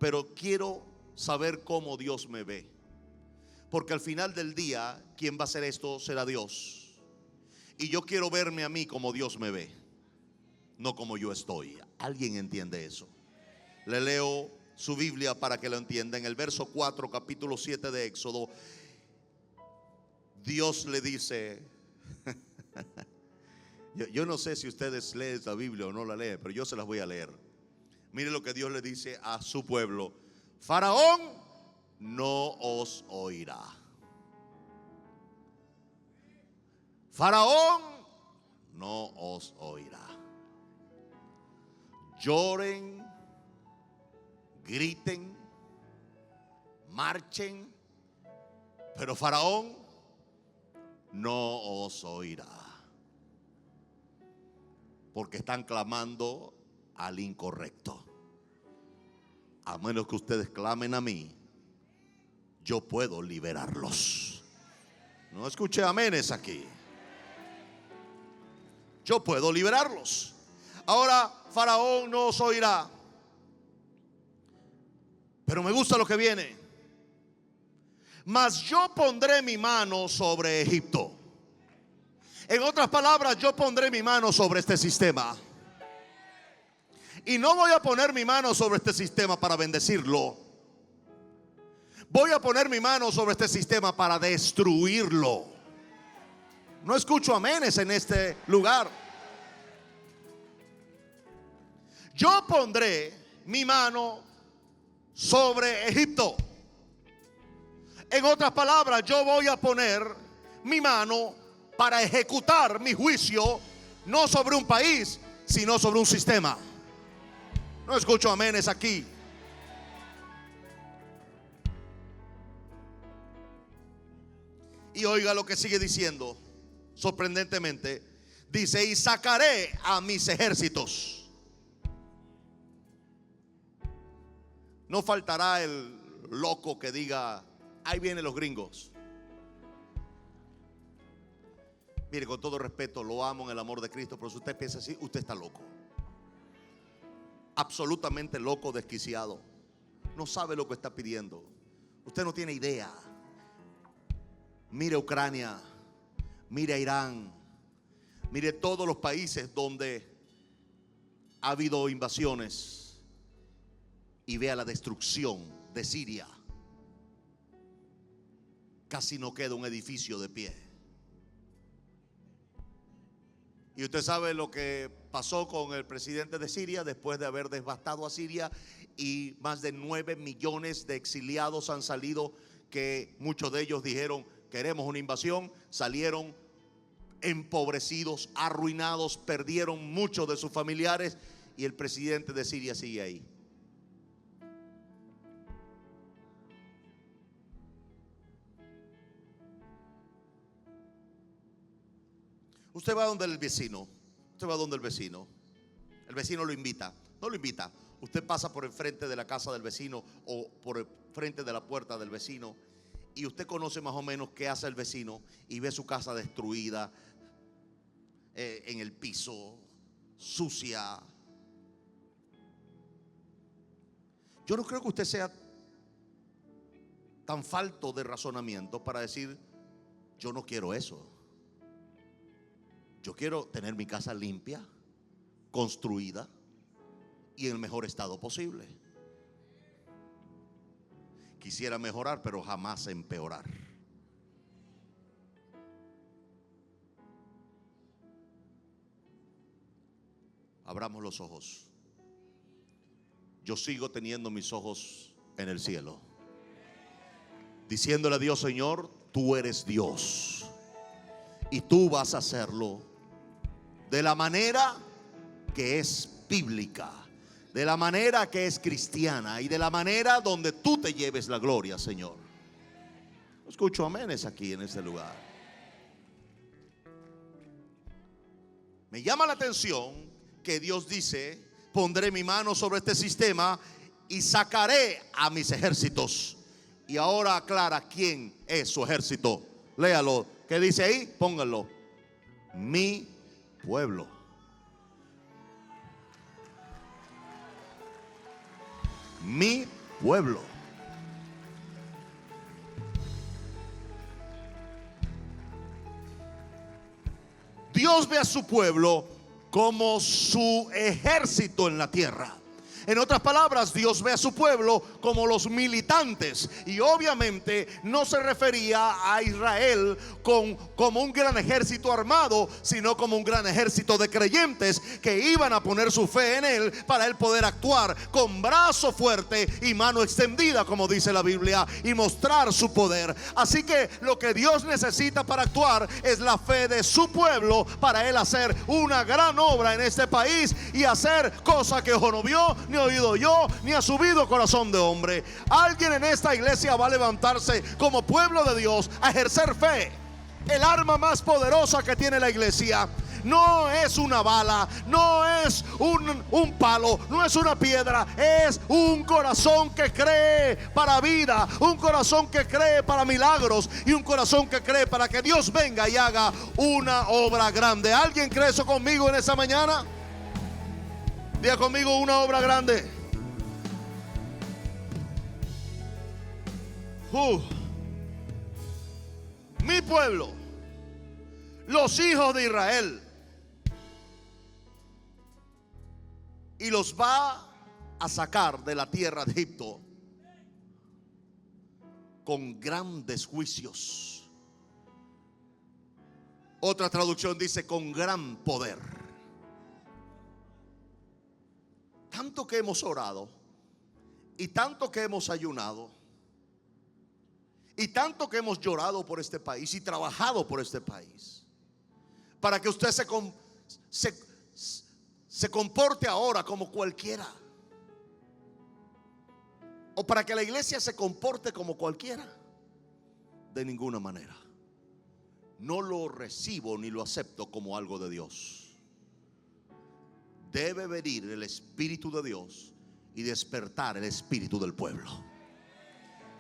[SPEAKER 1] pero quiero saber cómo Dios me ve, porque al final del día quien va a hacer esto será Dios, y yo quiero verme a mí como Dios me ve, no como yo estoy. ¿Alguien entiende eso? Le leo su Biblia para que lo entienda. En el verso 4, capítulo 7 de Éxodo, Dios le dice yo no sé si ustedes leen la Biblia o no la leen, pero yo se las voy a leer. Mire lo que Dios le dice a su pueblo: Faraón no os oirá. Faraón no os oirá. Lloren, griten, marchen, pero Faraón no os oirá, porque están clamando al incorrecto. A menos que ustedes clamen a mí, yo puedo liberarlos. No escuché amenes aquí. Yo puedo liberarlos. Ahora Faraón no os oirá, pero me gusta lo que viene. Mas yo pondré mi mano sobre Egipto. En otras palabras, yo pondré mi mano sobre este sistema. Y no voy a poner mi mano sobre este sistema para bendecirlo. Voy a poner mi mano sobre este sistema para destruirlo. No escucho amenes en este lugar. Yo pondré mi mano sobre Egipto. En otras palabras, yo voy a poner mi mano para ejecutar mi juicio, no sobre un país, sino sobre un sistema. No escucho amenes aquí. Y oiga lo que sigue diciendo, sorprendentemente. Dice: y sacaré a mis ejércitos. No faltará el loco que diga: ahí vienen los gringos. Mire, con todo respeto, lo amo en el amor de Cristo, pero si usted piensa así, usted está loco. Absolutamente loco, desquiciado. No sabe lo que está pidiendo. Usted no tiene idea. Mire Ucrania, mire Irán, mire todos los países donde ha habido invasiones y vea la destrucción de Siria. Casi no queda un edificio de pie. Y usted sabe lo que pasó con el presidente de Siria después de haber devastado a Siria, y más de 9 millones de exiliados han salido, que muchos de ellos dijeron: queremos una invasión. Salieron empobrecidos, arruinados, perdieron muchos de sus familiares, y el presidente de Siria sigue ahí. Usted va donde el vecino. Usted va donde el vecino. El vecino lo invita. No lo invita. Usted pasa por el frente de la casa del vecino o por el frente de la puerta del vecino, y usted conoce más o menos qué hace el vecino, y ve su casa destruida, en el piso, sucia. Yo no creo que usted sea tan falto de razonamiento para decir: yo no quiero eso. Yo quiero tener mi casa limpia, construida y en el mejor estado posible. Quisiera mejorar, pero jamás empeorar. Abramos los ojos. Yo sigo teniendo mis ojos en el cielo, diciéndole a Dios: Señor, tú eres Dios, y tú vas a hacerlo de la manera que es bíblica, de la manera que es cristiana, y de la manera donde tú te lleves la gloria, Señor. Escucho amenes aquí en este lugar. Me llama la atención que Dios dice: pondré mi mano sobre este sistema y sacaré a mis ejércitos. Y ahora aclara quién es su ejército. Léalo. ¿Qué dice ahí? Pónganlo. Mi pueblo. Mi pueblo. Dios ve a su pueblo como su ejército en la tierra. En otras palabras, Dios ve a su pueblo como los militantes. Y obviamente no se refería a Israel como un gran ejército armado, sino como un gran ejército de creyentes que iban a poner su fe en Él, para Él poder actuar con brazo fuerte y mano extendida, como dice la Biblia, y mostrar su poder. Así que lo que Dios necesita para actuar es la fe de su pueblo, para Él hacer una gran obra en este país y hacer cosas que ojo no vio, ni oído yo, ni ha subido corazón de hombre. Alguien en esta iglesia va a levantarse como pueblo de Dios a ejercer fe. El arma más poderosa que tiene la iglesia no es una bala, no es un palo, no es una piedra, es un corazón que cree para vida, un corazón que cree para milagros, y un corazón que cree para que Dios venga y haga una obra grande. ¿Alguien cree eso conmigo en esta mañana? Diga conmigo: una obra grande. Mi pueblo, los hijos de Israel, y los va a sacar de la tierra de Egipto con grandes juicios. Otra traducción dice con gran poder. Tanto que hemos orado y tanto que hemos ayunado y tanto que hemos llorado por este país y trabajado por este país, para que usted se comporte ahora como cualquiera, o para que la iglesia se comporte como cualquiera. De ninguna manera. No lo recibo ni lo acepto como algo de Dios. Debe venir el Espíritu de Dios y despertar el espíritu del pueblo.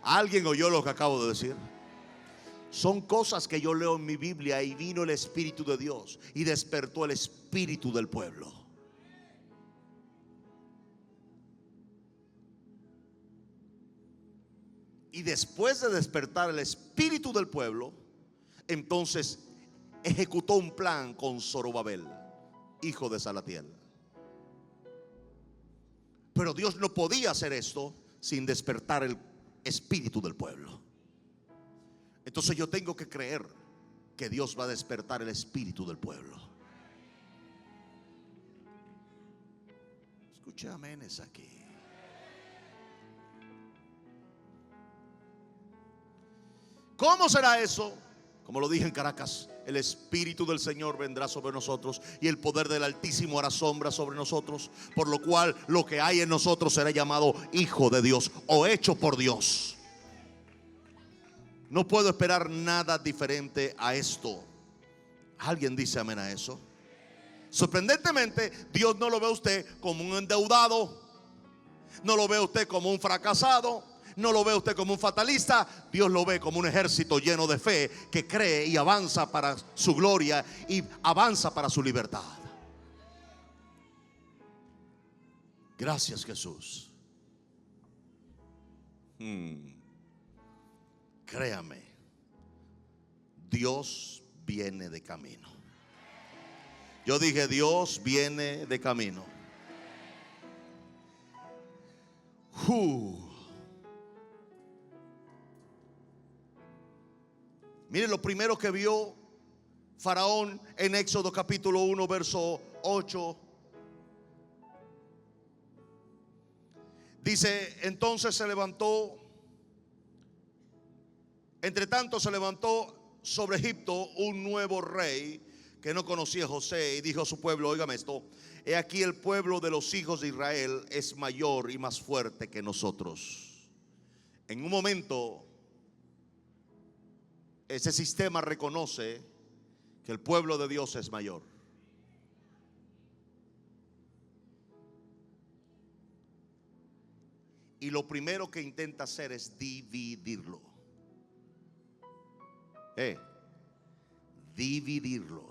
[SPEAKER 1] ¿Alguien oyó lo que acabo de decir? Son cosas que yo leo en mi Biblia. Y vino el Espíritu de Dios y despertó el espíritu del pueblo. Y después de despertar el espíritu del pueblo, entonces ejecutó un plan con Zorobabel, hijo de Salatiel. Pero Dios no podía hacer esto sin despertar el espíritu del pueblo. Entonces yo tengo que creer que Dios va a despertar el espíritu del pueblo. Escuche aménes aquí. ¿Cómo será eso? Como lo dije en Caracas, el Espíritu del Señor vendrá sobre nosotros y el poder del Altísimo hará sombra sobre nosotros, por lo cual lo que hay en nosotros será llamado Hijo de Dios o hecho por Dios. No puedo esperar nada diferente a esto. ¿Alguien dice amén a eso? Sorprendentemente, Dios no lo ve a usted como un endeudado, no lo ve a usted como un fracasado, no lo ve usted como un fatalista. Dios lo ve como un ejército lleno de fe que cree y avanza para su gloria y avanza para su libertad. Gracias, Jesús. Créame, Dios viene de camino. Yo dije, Dios viene de camino. Mire lo primero que vio Faraón en Éxodo capítulo 1 verso 8. Dice, entonces se levantó, entre tanto se levantó sobre Egipto un nuevo rey que no conocía a José, y dijo a su pueblo, óigame esto, he aquí el pueblo de los hijos de Israel es mayor y más fuerte que nosotros. En un momento ese sistema reconoce que el pueblo de Dios es mayor. Y lo primero que intenta hacer es dividirlo. Dividirlo.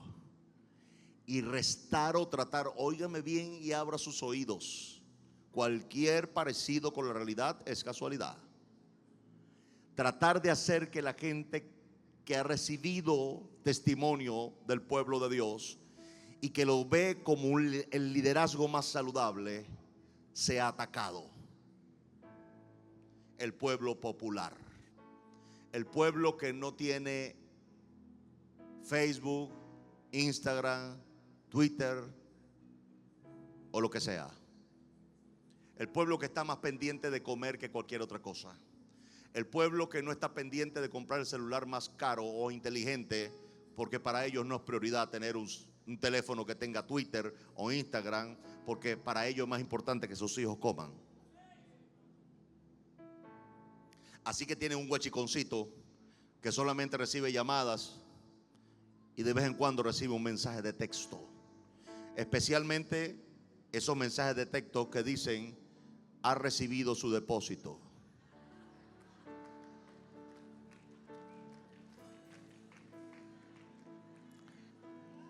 [SPEAKER 1] Y restar o tratar, óigame bien y abra sus oídos. Cualquier parecido con la realidad es casualidad. Tratar de hacer que la gente que ha recibido testimonio del pueblo de Dios y que lo ve como el liderazgo más saludable, sea atacado. El pueblo popular, el pueblo que no tiene Facebook, Instagram, Twitter o lo que sea, el pueblo que está más pendiente de comer que cualquier otra cosa, el pueblo que no está pendiente de comprar el celular más caro o inteligente, porque para ellos no es prioridad tener un teléfono que tenga Twitter o Instagram, porque para ellos es más importante que sus hijos coman. Así que tienen un huechiconcito que solamente recibe llamadas y de vez en cuando recibe un mensaje de texto, especialmente esos mensajes de texto que dicen ha recibido su depósito.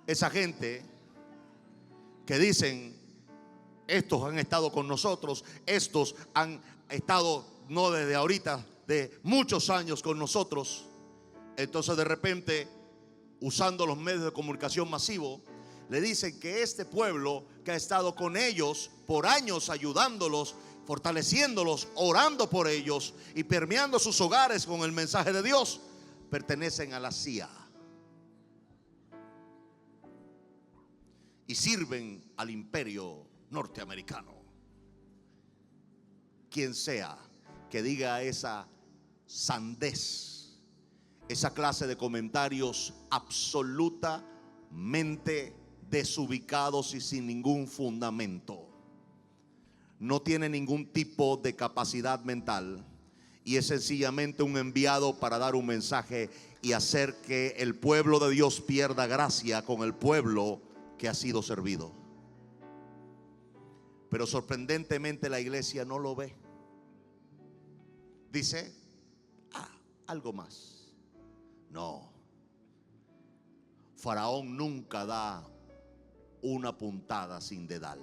[SPEAKER 1] Esa gente que dicen, estos han estado con nosotros, estos han estado no desde ahorita, de muchos años con nosotros. Entonces de repente, usando los medios de comunicación masivos, le dicen que este pueblo que ha estado con ellos por años, ayudándolos, fortaleciéndolos, orando por ellos y permeando sus hogares con el mensaje de Dios, pertenecen a la CIA. y sirven al imperio norteamericano. Quien sea que diga esa sandez, esa clase de comentarios absolutamente desubicados y sin ningún fundamento, no tiene ningún tipo de capacidad mental y es sencillamente un enviado para dar un mensaje y hacer que el pueblo de Dios pierda gracia con el pueblo que ha sido servido. Pero sorprendentemente la iglesia no lo ve. Dice, algo más. No. Faraón nunca da una puntada sin dedal.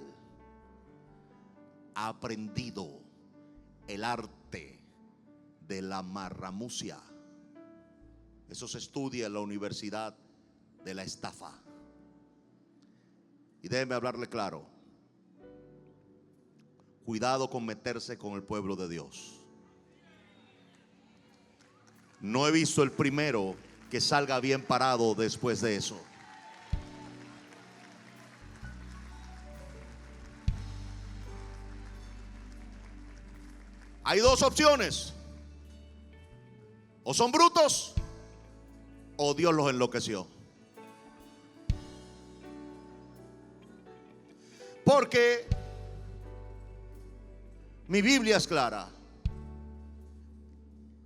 [SPEAKER 1] Ha aprendido el arte de la marramucia. Eso se estudia en la Universidad de la Estafa. Y déjeme hablarle claro. Cuidado con meterse con el pueblo de Dios. No he visto el primero que salga bien parado después de eso. Hay dos opciones: o son brutos o Dios los enloqueció. Porque mi Biblia es clara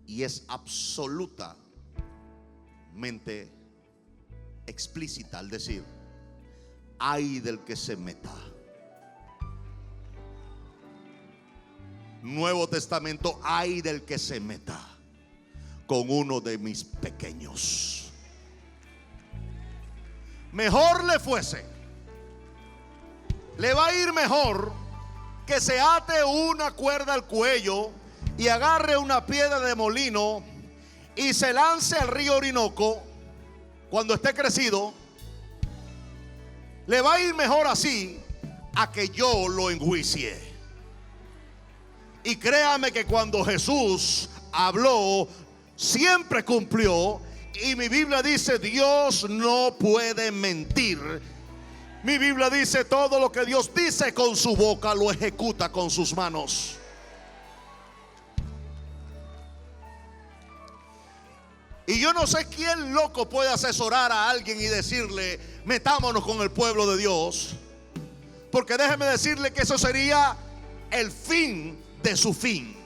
[SPEAKER 1] y es absolutamente explícita al decir: ay del que se meta. Nuevo Testamento: ay del que se meta con uno de mis pequeños. Mejor le fuese, le va a ir mejor que se ate una cuerda al cuello y agarre una piedra de molino y se lance al río Orinoco cuando esté crecido. Le va a ir mejor así a que yo lo enjuicie. Y créame que cuando Jesús habló, siempre cumplió. Y mi Biblia dice: Dios no puede mentir. Mi Biblia dice: todo lo que Dios dice con su boca lo ejecuta con sus manos. Y yo no sé quién loco puede asesorar a alguien y decirle: metámonos con el pueblo de Dios. Porque déjeme decirle que eso sería el fin de su fin.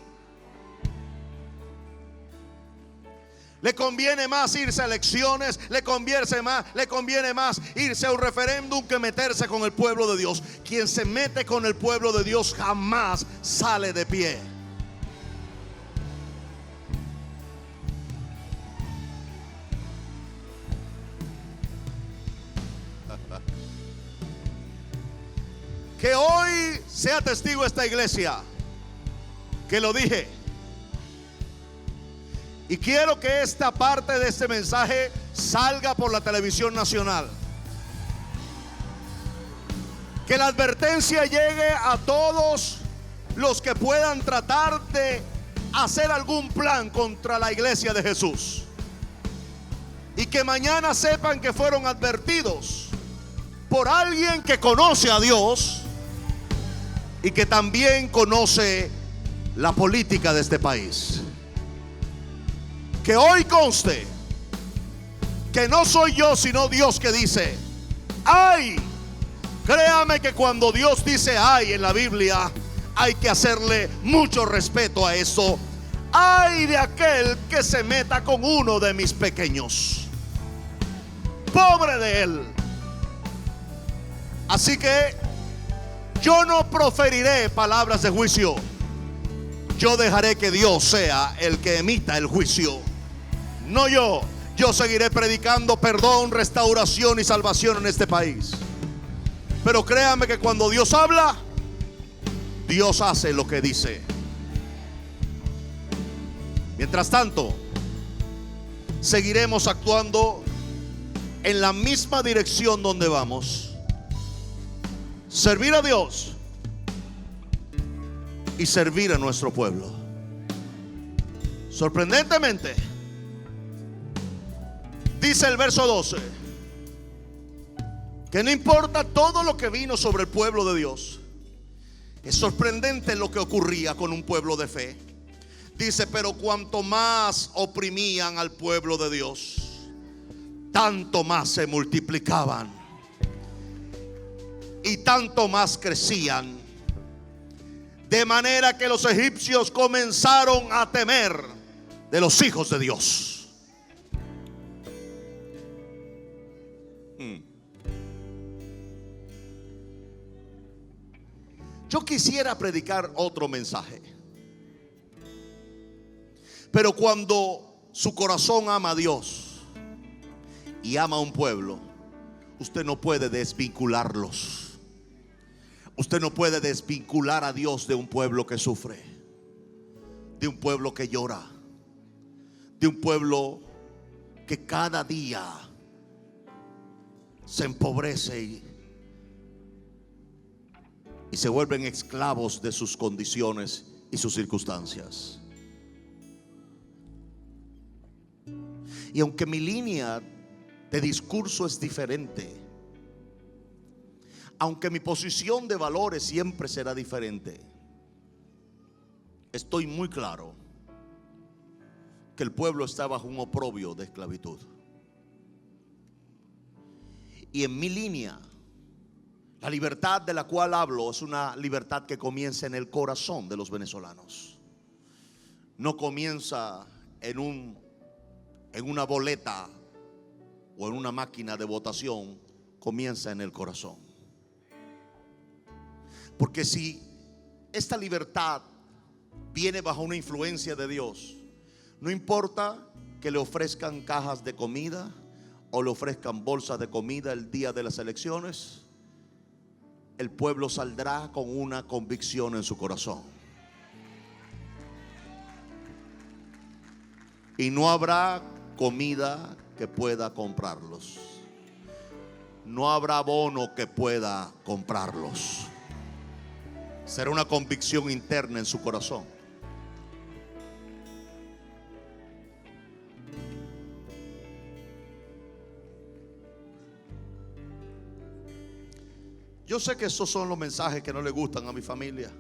[SPEAKER 1] Le conviene más irse a elecciones, le conviene más irse a un referéndum que meterse con el pueblo de Dios. Quien se mete con el pueblo de Dios jamás sale de pie. Que hoy sea testigo esta iglesia que lo dije. Y quiero que esta parte de este mensaje salga por la televisión nacional. Que la advertencia llegue a todos los que puedan tratar de hacer algún plan contra la iglesia de Jesús. Y que mañana sepan que fueron advertidos por alguien que conoce a Dios y que también conoce la política de este país. Que hoy conste que no soy yo sino Dios que dice ay. Créame que cuando Dios dice ay en la Biblia, hay que hacerle mucho respeto a eso. Ay de aquel que se meta con uno de mis pequeños. Pobre de él. Así que yo no proferiré palabras de juicio. Yo dejaré que Dios sea el que emita el juicio. No yo. Yo seguiré predicando perdón, restauración y salvación en este país. Pero créame que cuando Dios habla, Dios hace lo que dice. Mientras tanto, seguiremos actuando en la misma dirección donde vamos. Servir a Dios y servir a nuestro pueblo. Sorprendentemente, dice el verso 12: que no importa todo lo que vino sobre el pueblo de Dios, es sorprendente lo que ocurría con un pueblo de fe. Dice, pero cuanto más oprimían al pueblo de Dios, tanto más se multiplicaban y tanto más crecían, de manera que los egipcios comenzaron a temer de los hijos de Dios. Yo quisiera predicar otro mensaje, pero cuando su corazón ama a Dios y ama a un pueblo, usted no puede desvincularlos. Usted no puede desvincular a Dios de un pueblo que sufre, de un pueblo que llora, de un pueblo que cada día se empobrece y se vuelven esclavos de sus condiciones y sus circunstancias. Y aunque mi línea de discurso es diferente, aunque mi posición de valores siempre será diferente, estoy muy claro que el pueblo está bajo un oprobio de esclavitud. Y en mi línea, la libertad de la cual hablo es una libertad que comienza en el corazón de los venezolanos. No comienza en una boleta o en una máquina de votación, comienza en el corazón. Porque si esta libertad viene bajo una influencia de Dios, no importa que le ofrezcan cajas de comida o le ofrezcan bolsas de comida el día de las elecciones, el pueblo saldrá con una convicción en su corazón. Y no habrá comida que pueda comprarlos. No habrá bono que pueda comprarlos. Será una convicción interna en su corazón. Yo sé que esos son los mensajes que no le gustan a mi familia,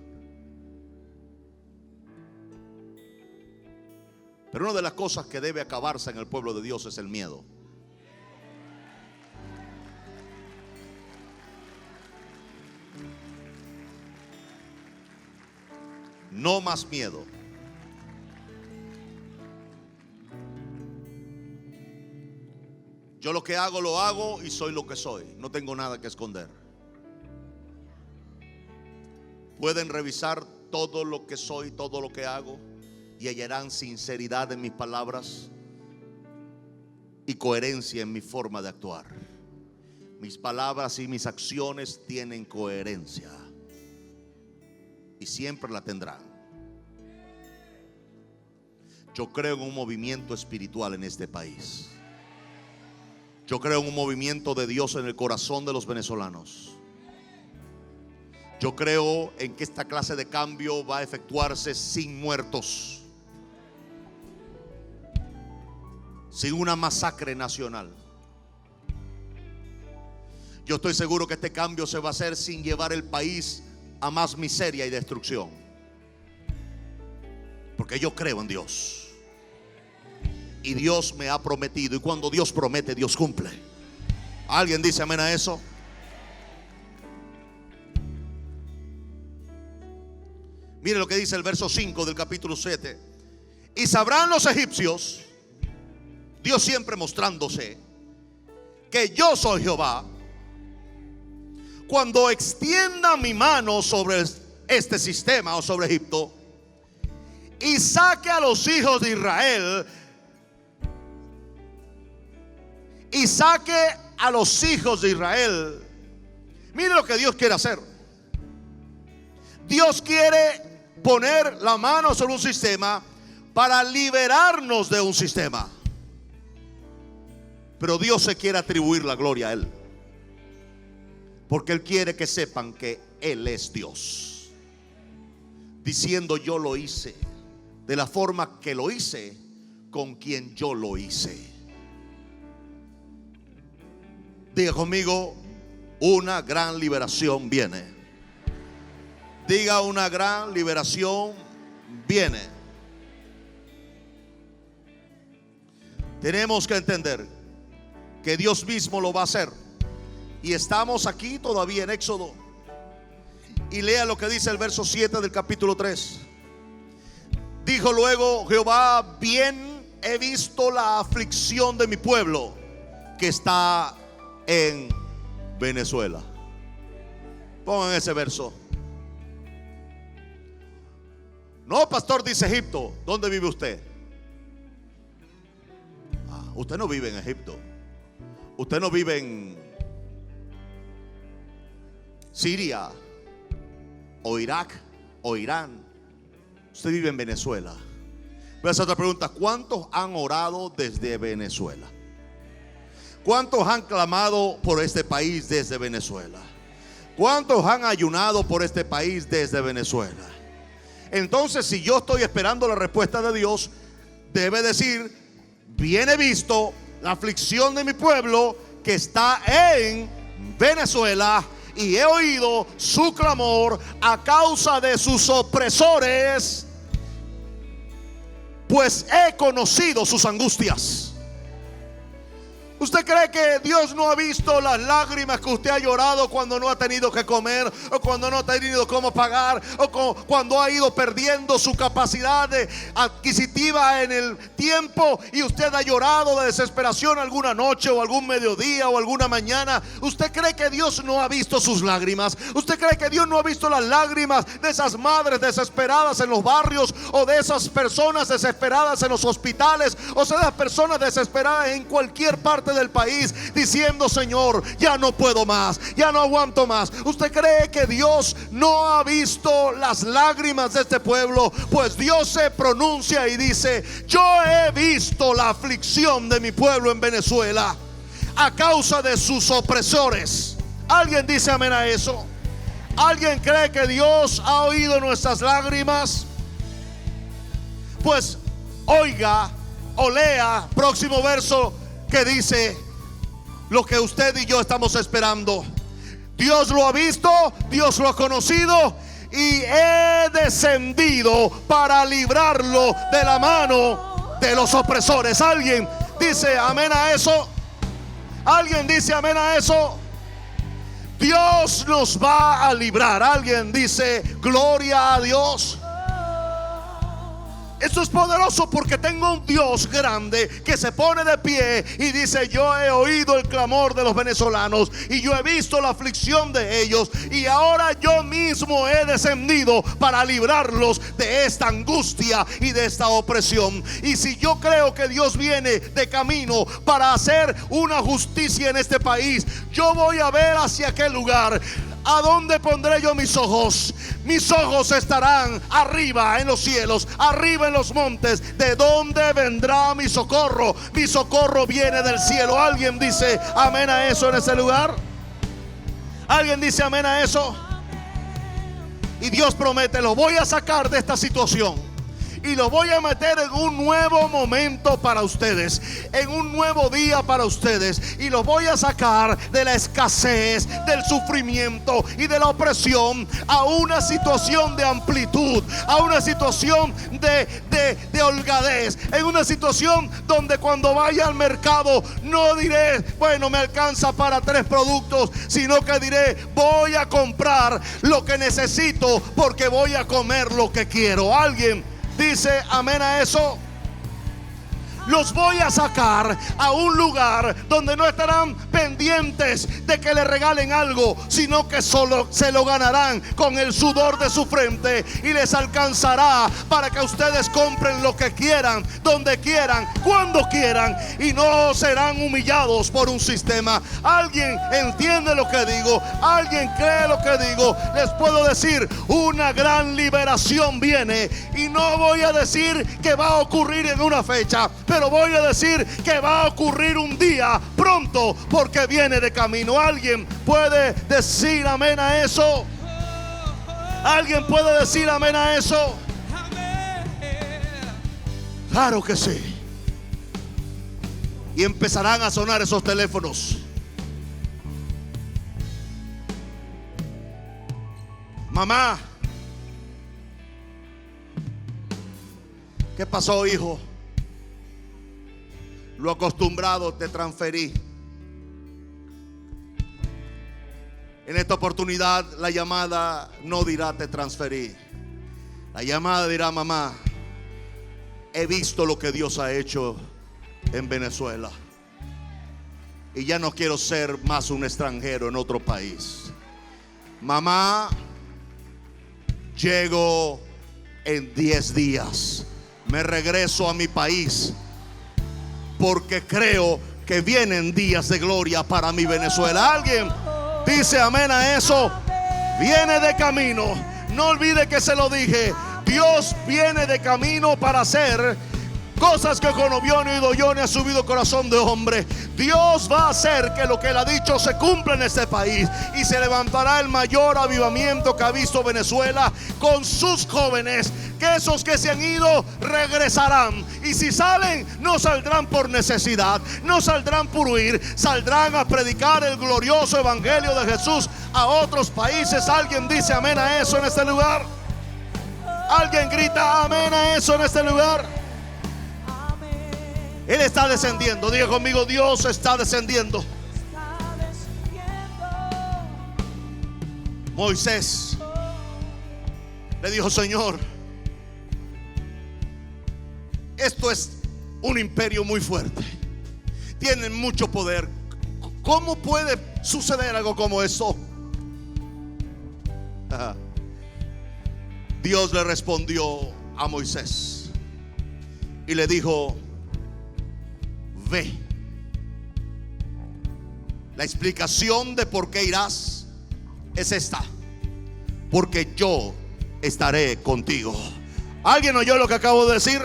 [SPEAKER 1] pero una de las cosas que debe acabarse en el pueblo de Dios es el miedo. No más miedo. Yo lo que hago, lo hago y soy lo que soy. No tengo nada que esconder. Pueden revisar todo lo que soy, todo lo que hago, y hallarán sinceridad en mis palabras y coherencia en mi forma de actuar. Mis palabras y mis acciones tienen coherencia y siempre la tendrán. Yo creo en un movimiento espiritual en este país. Yo creo en un movimiento de Dios en el corazón de los venezolanos. Yo creo en que esta clase de cambio va a efectuarse sin muertos, sin una masacre nacional. Yo estoy seguro que este cambio se va a hacer sin llevar el país a más miseria y destrucción, porque yo creo en Dios y Dios me ha prometido, y cuando Dios promete, Dios cumple. ¿Alguien dice amén a eso? Mire lo que dice el verso 5 del capítulo 7. Y sabrán los egipcios, Dios siempre mostrándose, que yo soy Jehová, cuando extienda mi mano sobre este sistema o sobre Egipto y saque a los hijos de Israel, y saque a los hijos de Israel. Mire lo que Dios quiere hacer. Dios quiere poner la mano sobre un sistema para liberarnos de un sistema, pero Dios se quiere atribuir la gloria a Él, porque Él quiere que sepan que Él es Dios, diciendo: yo lo hice de la forma que lo hice, con quien yo lo hice. Diga conmigo: una gran liberación viene. Diga: una gran liberación viene. Tenemos que entender que Dios mismo lo va a hacer. Y estamos aquí todavía en Éxodo. Y lea lo que dice el verso 7 del capítulo 3. Dijo luego Jehová: bien he visto la aflicción de mi pueblo que está en Venezuela. Pongan ese verso. No, pastor, dice Egipto. ¿Dónde vive usted? Usted no vive en Egipto. Usted no vive en Siria o Irak o Irán. Usted vive en Venezuela. Pero esa otra pregunta: ¿cuántos han orado desde Venezuela? ¿Cuántos han clamado por este país desde Venezuela? ¿Cuántos han ayunado por este país desde Venezuela? Entonces, si yo estoy esperando la respuesta de Dios, debe decir: bien he visto la aflicción de mi pueblo que está en Venezuela, y he oído su clamor a causa de sus opresores, pues he conocido sus angustias. ¿Usted cree que Dios no ha visto las lágrimas que usted ha llorado cuando no ha tenido que comer, o cuando no ha tenido cómo pagar, o cuando ha ido perdiendo su capacidad adquisitiva en el tiempo, y usted ha llorado de desesperación alguna noche o algún mediodía o alguna mañana? ¿Usted cree que Dios no ha visto sus lágrimas? ¿Usted cree que Dios no ha visto las lágrimas de esas madres desesperadas en los barrios, o de esas personas desesperadas en los hospitales, o de esas personas desesperadas en cualquier parte del país, diciendo: Señor, ya no puedo más, ya no aguanto más? ¿Usted cree que Dios no ha visto las lágrimas de este pueblo? Pues Dios se pronuncia y dice: yo he visto la aflicción de mi pueblo en Venezuela a causa de sus opresores. ¿Alguien dice amén a eso? ¿Alguien cree que Dios ha oído nuestras lágrimas? Pues oiga o lea próximo verso, que dice lo que usted y yo estamos esperando. Dios lo ha visto, Dios lo ha conocido, y he descendido para librarlo de la mano de los opresores. ¿Alguien dice amén a eso? ¿Alguien dice amén a eso? Dios nos va a librar. ¿Alguien dice gloria a Dios? Esto es poderoso, porque tengo un Dios grande que se pone de pie y dice: yo he oído el clamor de los venezolanos, y yo he visto la aflicción de ellos, y ahora yo mismo he descendido para librarlos de esta angustia y de esta opresión. Y si yo creo que Dios viene de camino para hacer una justicia en este país, yo voy a ver hacia aquel lugar. ¿A dónde pondré yo mis ojos? Mis ojos estarán arriba en los cielos, arriba en los montes. ¿De dónde vendrá mi socorro? Mi socorro viene del cielo. ¿Alguien dice amén a eso en ese lugar? ¿Alguien dice amén a eso? Y Dios promete: lo voy a sacar de esta situación, y lo voy a meter en un nuevo momento para ustedes, en un nuevo día para ustedes, y los voy a sacar de la escasez, del sufrimiento y de la opresión a una situación de amplitud, a una situación de holgadez, en una situación donde cuando vaya al mercado no diré: bueno, me alcanza para 3 productos, sino que diré: voy a comprar lo que necesito, porque voy a comer lo que quiero. ¿Alguien dice amén a eso? Los voy a sacar a un lugar donde no estarán pendientes de que le regalen algo, sino que solo se lo ganarán con el sudor de su frente, y les alcanzará para que ustedes compren lo que quieran, donde quieran, cuando quieran, y no serán humillados por un sistema. ¿Alguien entiende lo que digo? ¿Alguien cree lo que digo? Les puedo decir: una gran liberación viene, y no voy a decir que va a ocurrir en una fecha, pero voy a decir que va a ocurrir un día pronto, porque viene de camino. ¿Alguien puede decir amén a eso? ¿Alguien puede decir amén a eso? Claro que sí. Y empezarán a sonar esos teléfonos. mamá, ¿qué pasó, hijo? Lo acostumbrado, te transferí. En esta oportunidad la llamada no dirá te transferí. La llamada dirá: mamá, he visto lo que Dios ha hecho en Venezuela y ya no quiero ser más un extranjero en otro país. Mamá, llego en 10 días. Me regreso a mi país porque creo que vienen días de gloria para mi Venezuela. ¿Alguien dice amén a eso? Viene de camino. No olvide que se lo dije. Dios viene de camino para hacer cosas que con oído ni oído ni ha subido corazón de hombre. Dios va a hacer que lo que Él ha dicho se cumpla en este país. Y se levantará el mayor avivamiento que ha visto Venezuela con sus jóvenes. Que esos que se han ido regresarán. Y si salen, no saldrán por necesidad, no saldrán por huir, saldrán a predicar el glorioso evangelio de Jesús a otros países. ¿Alguien dice amén a eso en este lugar? ¿Alguien grita amén a eso en este lugar? Él está descendiendo. Diga conmigo: Dios está descendiendo. Moisés le dijo: Señor, esto es un imperio muy fuerte, tienen mucho poder. ¿Cómo puede suceder algo como eso? Dios le respondió a Moisés y le dijo: ve. La explicación de por qué irás es esta: porque yo estaré contigo. ¿Alguien oyó lo que acabo de decir?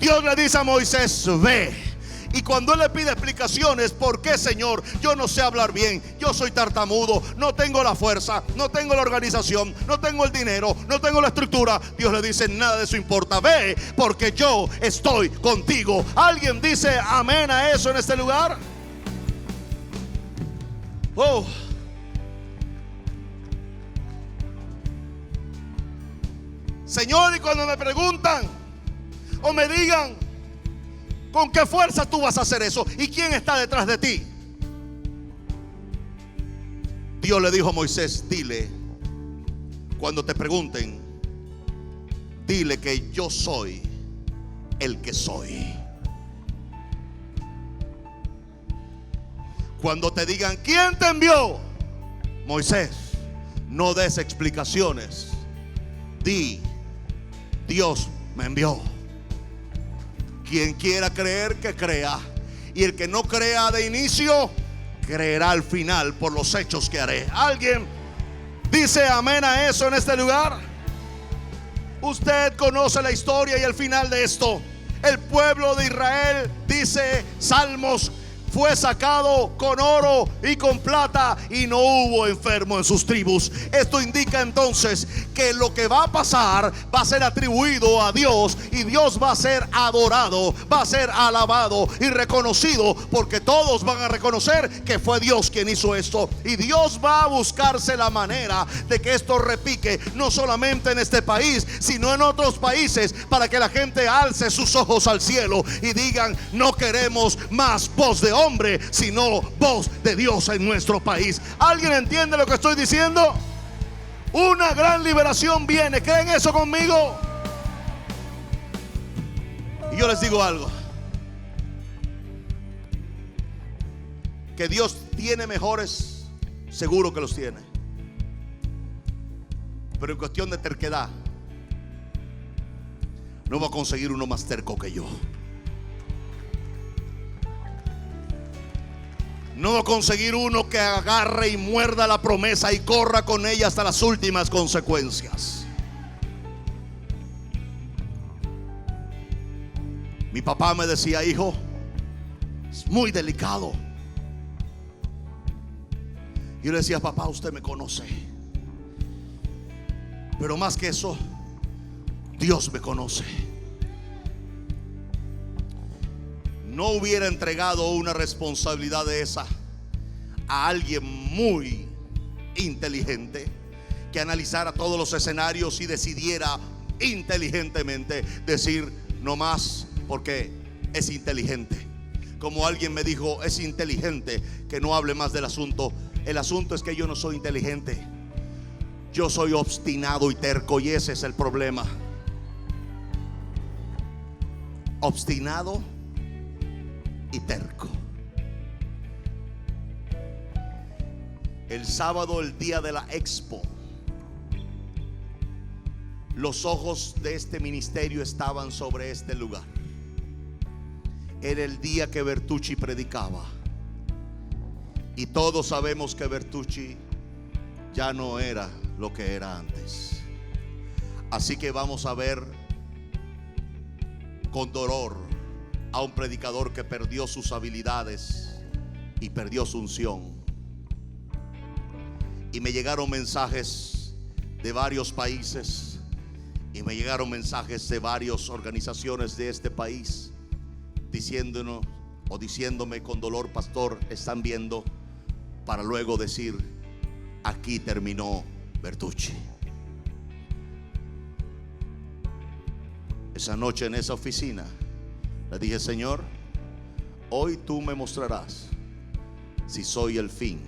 [SPEAKER 1] Dios le dice a Moisés: ve. Y cuando él le pide explicaciones, ¿por qué, Señor? Yo no sé hablar bien, yo soy tartamudo, no tengo la fuerza, no tengo la organización, no tengo el dinero, no tengo la estructura. Dios le dice: nada de eso importa, ve, porque yo estoy contigo. ¿Alguien dice amén a eso en este lugar? Oh. Señor, y cuando me preguntan o me digan: ¿con qué fuerza tú vas a hacer eso? ¿Y quién está detrás de ti? Dios le dijo a Moisés: dile, cuando te pregunten, dile que yo soy el que soy. Cuando te digan: ¿quién te envió? Moisés, no des explicaciones. Di: Dios me envió. Quien quiera creer, que crea. Y el que no crea de inicio, creerá al final por los hechos que haré. ¿Alguien dice amén a eso en este lugar? Usted conoce la historia y el final de esto. El pueblo de Israel, dice Salmos, fue sacado con oro y con plata y no hubo enfermo en sus tribus. Esto indica entonces que lo que va a pasar va a ser atribuido a Dios, y Dios va a ser adorado, va a ser alabado y reconocido, porque todos van a reconocer que fue Dios quien hizo esto. Y Dios va a buscarse la manera de que esto repique, no solamente en este país, sino en otros países, para que la gente alce sus ojos al cielo y digan: no queremos más voz de hombre, sino voz de Dios en nuestro país. ¿Alguien entiende lo que estoy diciendo? Una gran liberación viene. ¿Creen eso conmigo? Y yo les digo algo: que Dios tiene mejores, seguro que los tiene, pero en cuestión de terquedad, no va a conseguir uno más terco que yo. No va a conseguir uno que agarre y muerda la promesa y corra con ella hasta las últimas consecuencias. Mi papá me decía: hijo, es muy delicado. Yo le decía: papá, usted me conoce, pero más que eso, Dios me conoce. No hubiera entregado una responsabilidad de esa a alguien muy inteligente que analizara todos los escenarios y decidiera inteligentemente decir no más, porque es inteligente. Como alguien me dijo, es inteligente que no hable más del asunto. El asunto es que yo no soy inteligente, yo soy obstinado y terco, y ese es el problema. Obstinado y terco. El sábado, el día de la expo, los ojos de este ministerio estaban sobre este lugar. Era el día que Bertucci predicaba, y todos sabemos que Bertucci ya no era lo que era antes. Así que vamos a ver con dolor a un predicador que perdió sus habilidades y perdió su unción. Y me llegaron mensajes de varios países, y me llegaron mensajes de varias organizaciones de este país diciéndonos o diciéndome con dolor: pastor, están viendo para luego decir, aquí terminó Bertucci. Esa noche en esa oficina le dije: Señor, hoy tú me mostrarás si soy el fin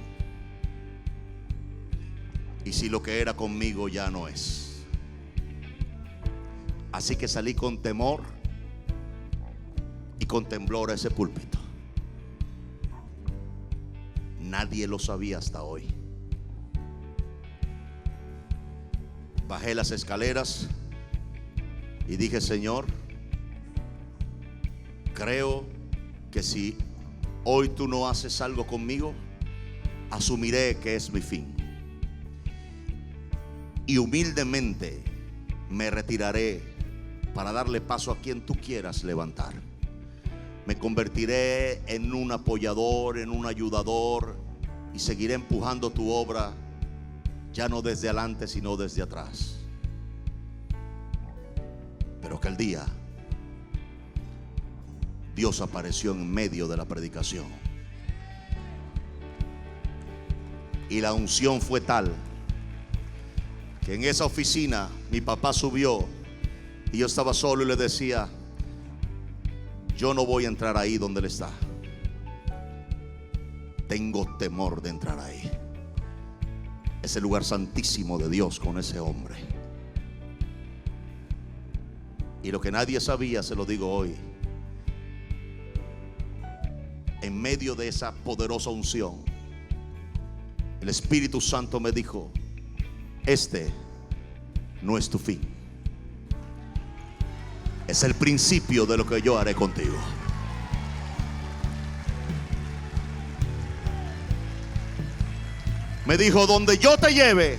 [SPEAKER 1] y si lo que era conmigo ya no es. Así que salí con temor y con temblor a ese púlpito. Nadie lo sabía hasta hoy. Bajé las escaleras y dije: Señor, creo que si hoy tú no haces algo conmigo, asumiré que es mi fin. Y humildemente me retiraré para darle paso a quien tú quieras levantar. Me convertiré en un apoyador, en un ayudador, y seguiré empujando tu obra, ya no desde adelante sino desde atrás. Pero aquel día Dios apareció en medio de la predicación, y la unción fue tal que en esa oficina mi papá subió y yo estaba solo y le decía: yo no voy a entrar ahí donde él está. Tengo temor de entrar ahí. Es el lugar santísimo de Dios con ese hombre. Y lo que nadie sabía, se lo digo hoy. En medio de esa poderosa unción, el Espíritu Santo me dijo: este no es tu fin, es el principio de lo que yo haré contigo. Me dijo: donde yo te lleve,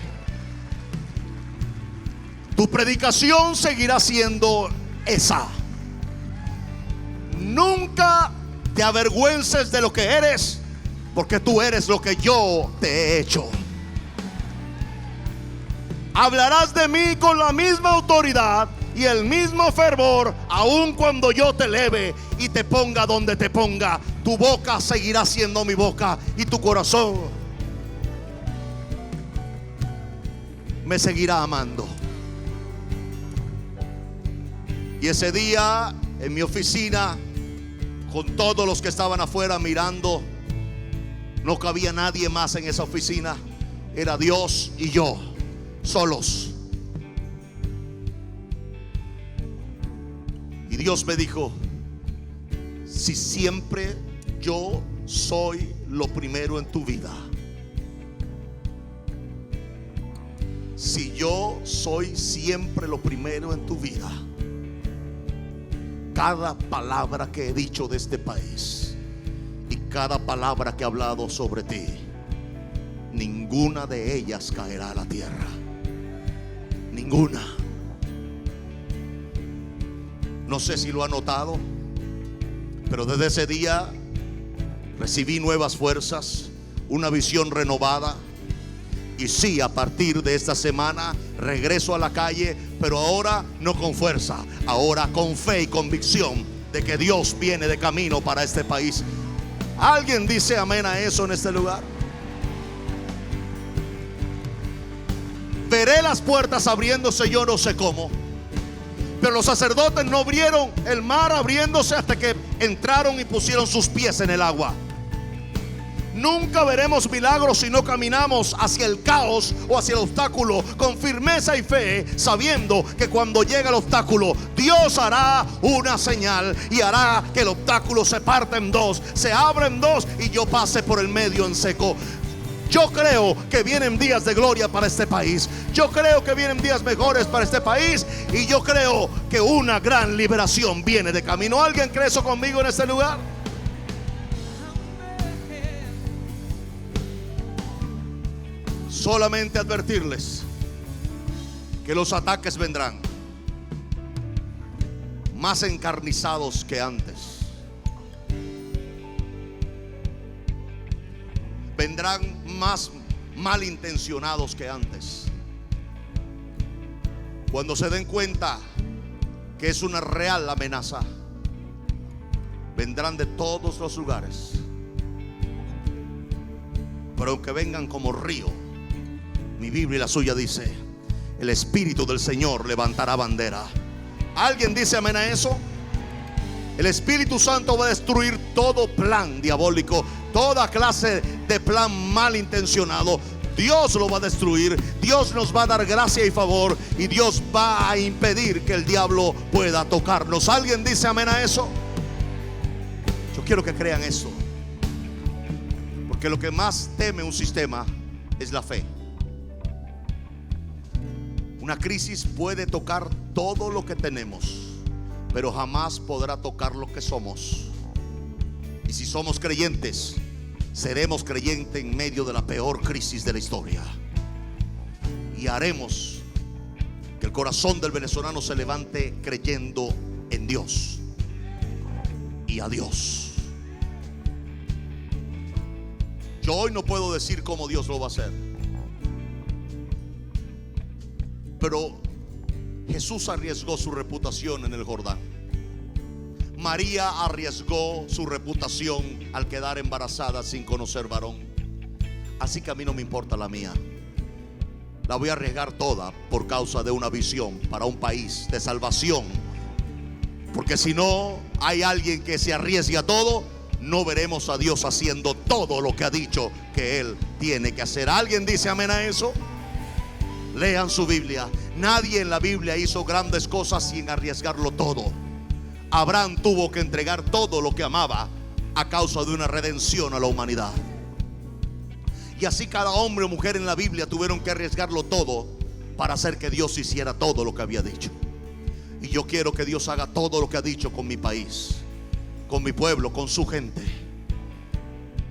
[SPEAKER 1] tu predicación seguirá siendo esa. Nunca te avergüences de lo que eres, porque tú eres lo que yo te he hecho. Hablarás de mí con la misma autoridad y el mismo fervor, aun cuando yo te eleve y te ponga donde te ponga. Tu boca seguirá siendo mi boca, y tu corazón me seguirá amando. Y ese día en mi oficina, con todos los que estaban afuera mirando, no cabía nadie más en esa oficina. Era Dios y yo, solos. Y Dios me dijo: si siempre yo soy lo primero en tu vida, si yo soy siempre lo primero en tu vida, cada palabra que he dicho de este país y cada palabra que he hablado sobre ti, ninguna de ellas caerá a la tierra. Ninguna. No sé si lo ha notado, pero desde ese día recibí nuevas fuerzas, una visión renovada. Y sí, a partir de esta semana regreso a la calle, pero ahora no con fuerza, ahora con fe y convicción de que Dios viene de camino para este país. ¿Alguien dice amén a eso en este lugar? Veré las puertas abriéndose, yo no sé cómo. Pero los sacerdotes no vieron el mar abriéndose hasta que entraron y pusieron sus pies en el agua. Nunca veremos milagros si no caminamos hacia el caos o hacia el obstáculo con firmeza y fe, sabiendo que cuando llega el obstáculo, Dios hará una señal y hará que el obstáculo se parta en dos, se abra en dos y yo pase por el medio en seco. Yo creo que vienen días de gloria para este país. Yo creo que vienen días mejores para este país. Y yo creo que una gran liberación viene de camino. ¿Alguien cree eso conmigo en este lugar? Solamente advertirles que los ataques vendrán más encarnizados que antes. Vendrán más malintencionados que antes. Cuando se den cuenta que es una real amenaza, vendrán de todos los lugares. Pero aunque vengan como río, mi Biblia y la suya dice: el Espíritu del Señor levantará bandera. ¿Alguien dice amén a eso? El Espíritu Santo va a destruir todo plan diabólico, toda clase de plan malintencionado. Dios lo va a destruir. Dios nos va a dar gracia y favor, y Dios va a impedir que el diablo pueda tocarnos. ¿Alguien dice amén a eso? Yo quiero que crean eso, porque lo que más teme un sistema es la fe. Una crisis puede tocar todo lo que tenemos, pero jamás podrá tocar lo que somos. Y si somos creyentes, seremos creyentes en medio de la peor crisis de la historia. Y haremos que el corazón del venezolano se levante creyendo en Dios y a Dios. Yo hoy no puedo decir cómo Dios lo va a hacer, pero Jesús arriesgó su reputación en el Jordán. María arriesgó su reputación al quedar embarazada sin conocer varón. Así que a mí no me importa la mía. La voy a arriesgar toda por causa de una visión para un país de salvación. Porque si no hay alguien que se arriesgue a todo, no veremos a Dios haciendo todo lo que ha dicho que Él tiene que hacer. ¿Alguien dice amén a eso? Lean su Biblia. Nadie en la Biblia hizo grandes cosas sin arriesgarlo todo. Abraham tuvo que entregar todo lo que amaba a causa de una redención a la humanidad. Y así cada hombre o mujer en la Biblia tuvieron que arriesgarlo todo para hacer que Dios hiciera todo lo que había dicho. Y yo quiero que Dios haga todo lo que ha dicho con mi país, con mi pueblo, con su gente.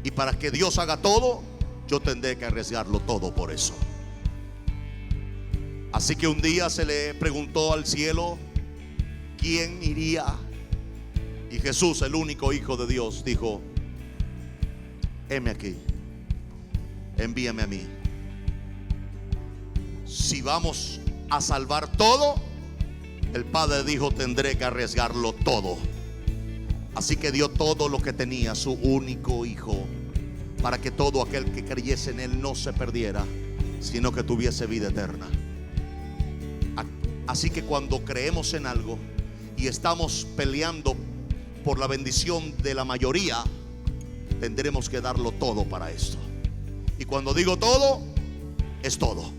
[SPEAKER 1] Y para que Dios haga todo, yo tendré que arriesgarlo todo por eso. Así que un día se le preguntó al cielo: ¿quién iría? Y Jesús, el único Hijo de Dios, dijo: heme aquí, envíame a mí. Si vamos a salvar todo, el Padre dijo: tendré que arriesgarlo todo. Así que dio todo lo que tenía, su único Hijo, para que todo aquel que creyese en Él no se perdiera, sino que tuviese vida eterna. Así que cuando creemos en algo y estamos peleando por la bendición de la mayoría, tendremos que darlo todo para esto. Y cuando digo todo, es todo.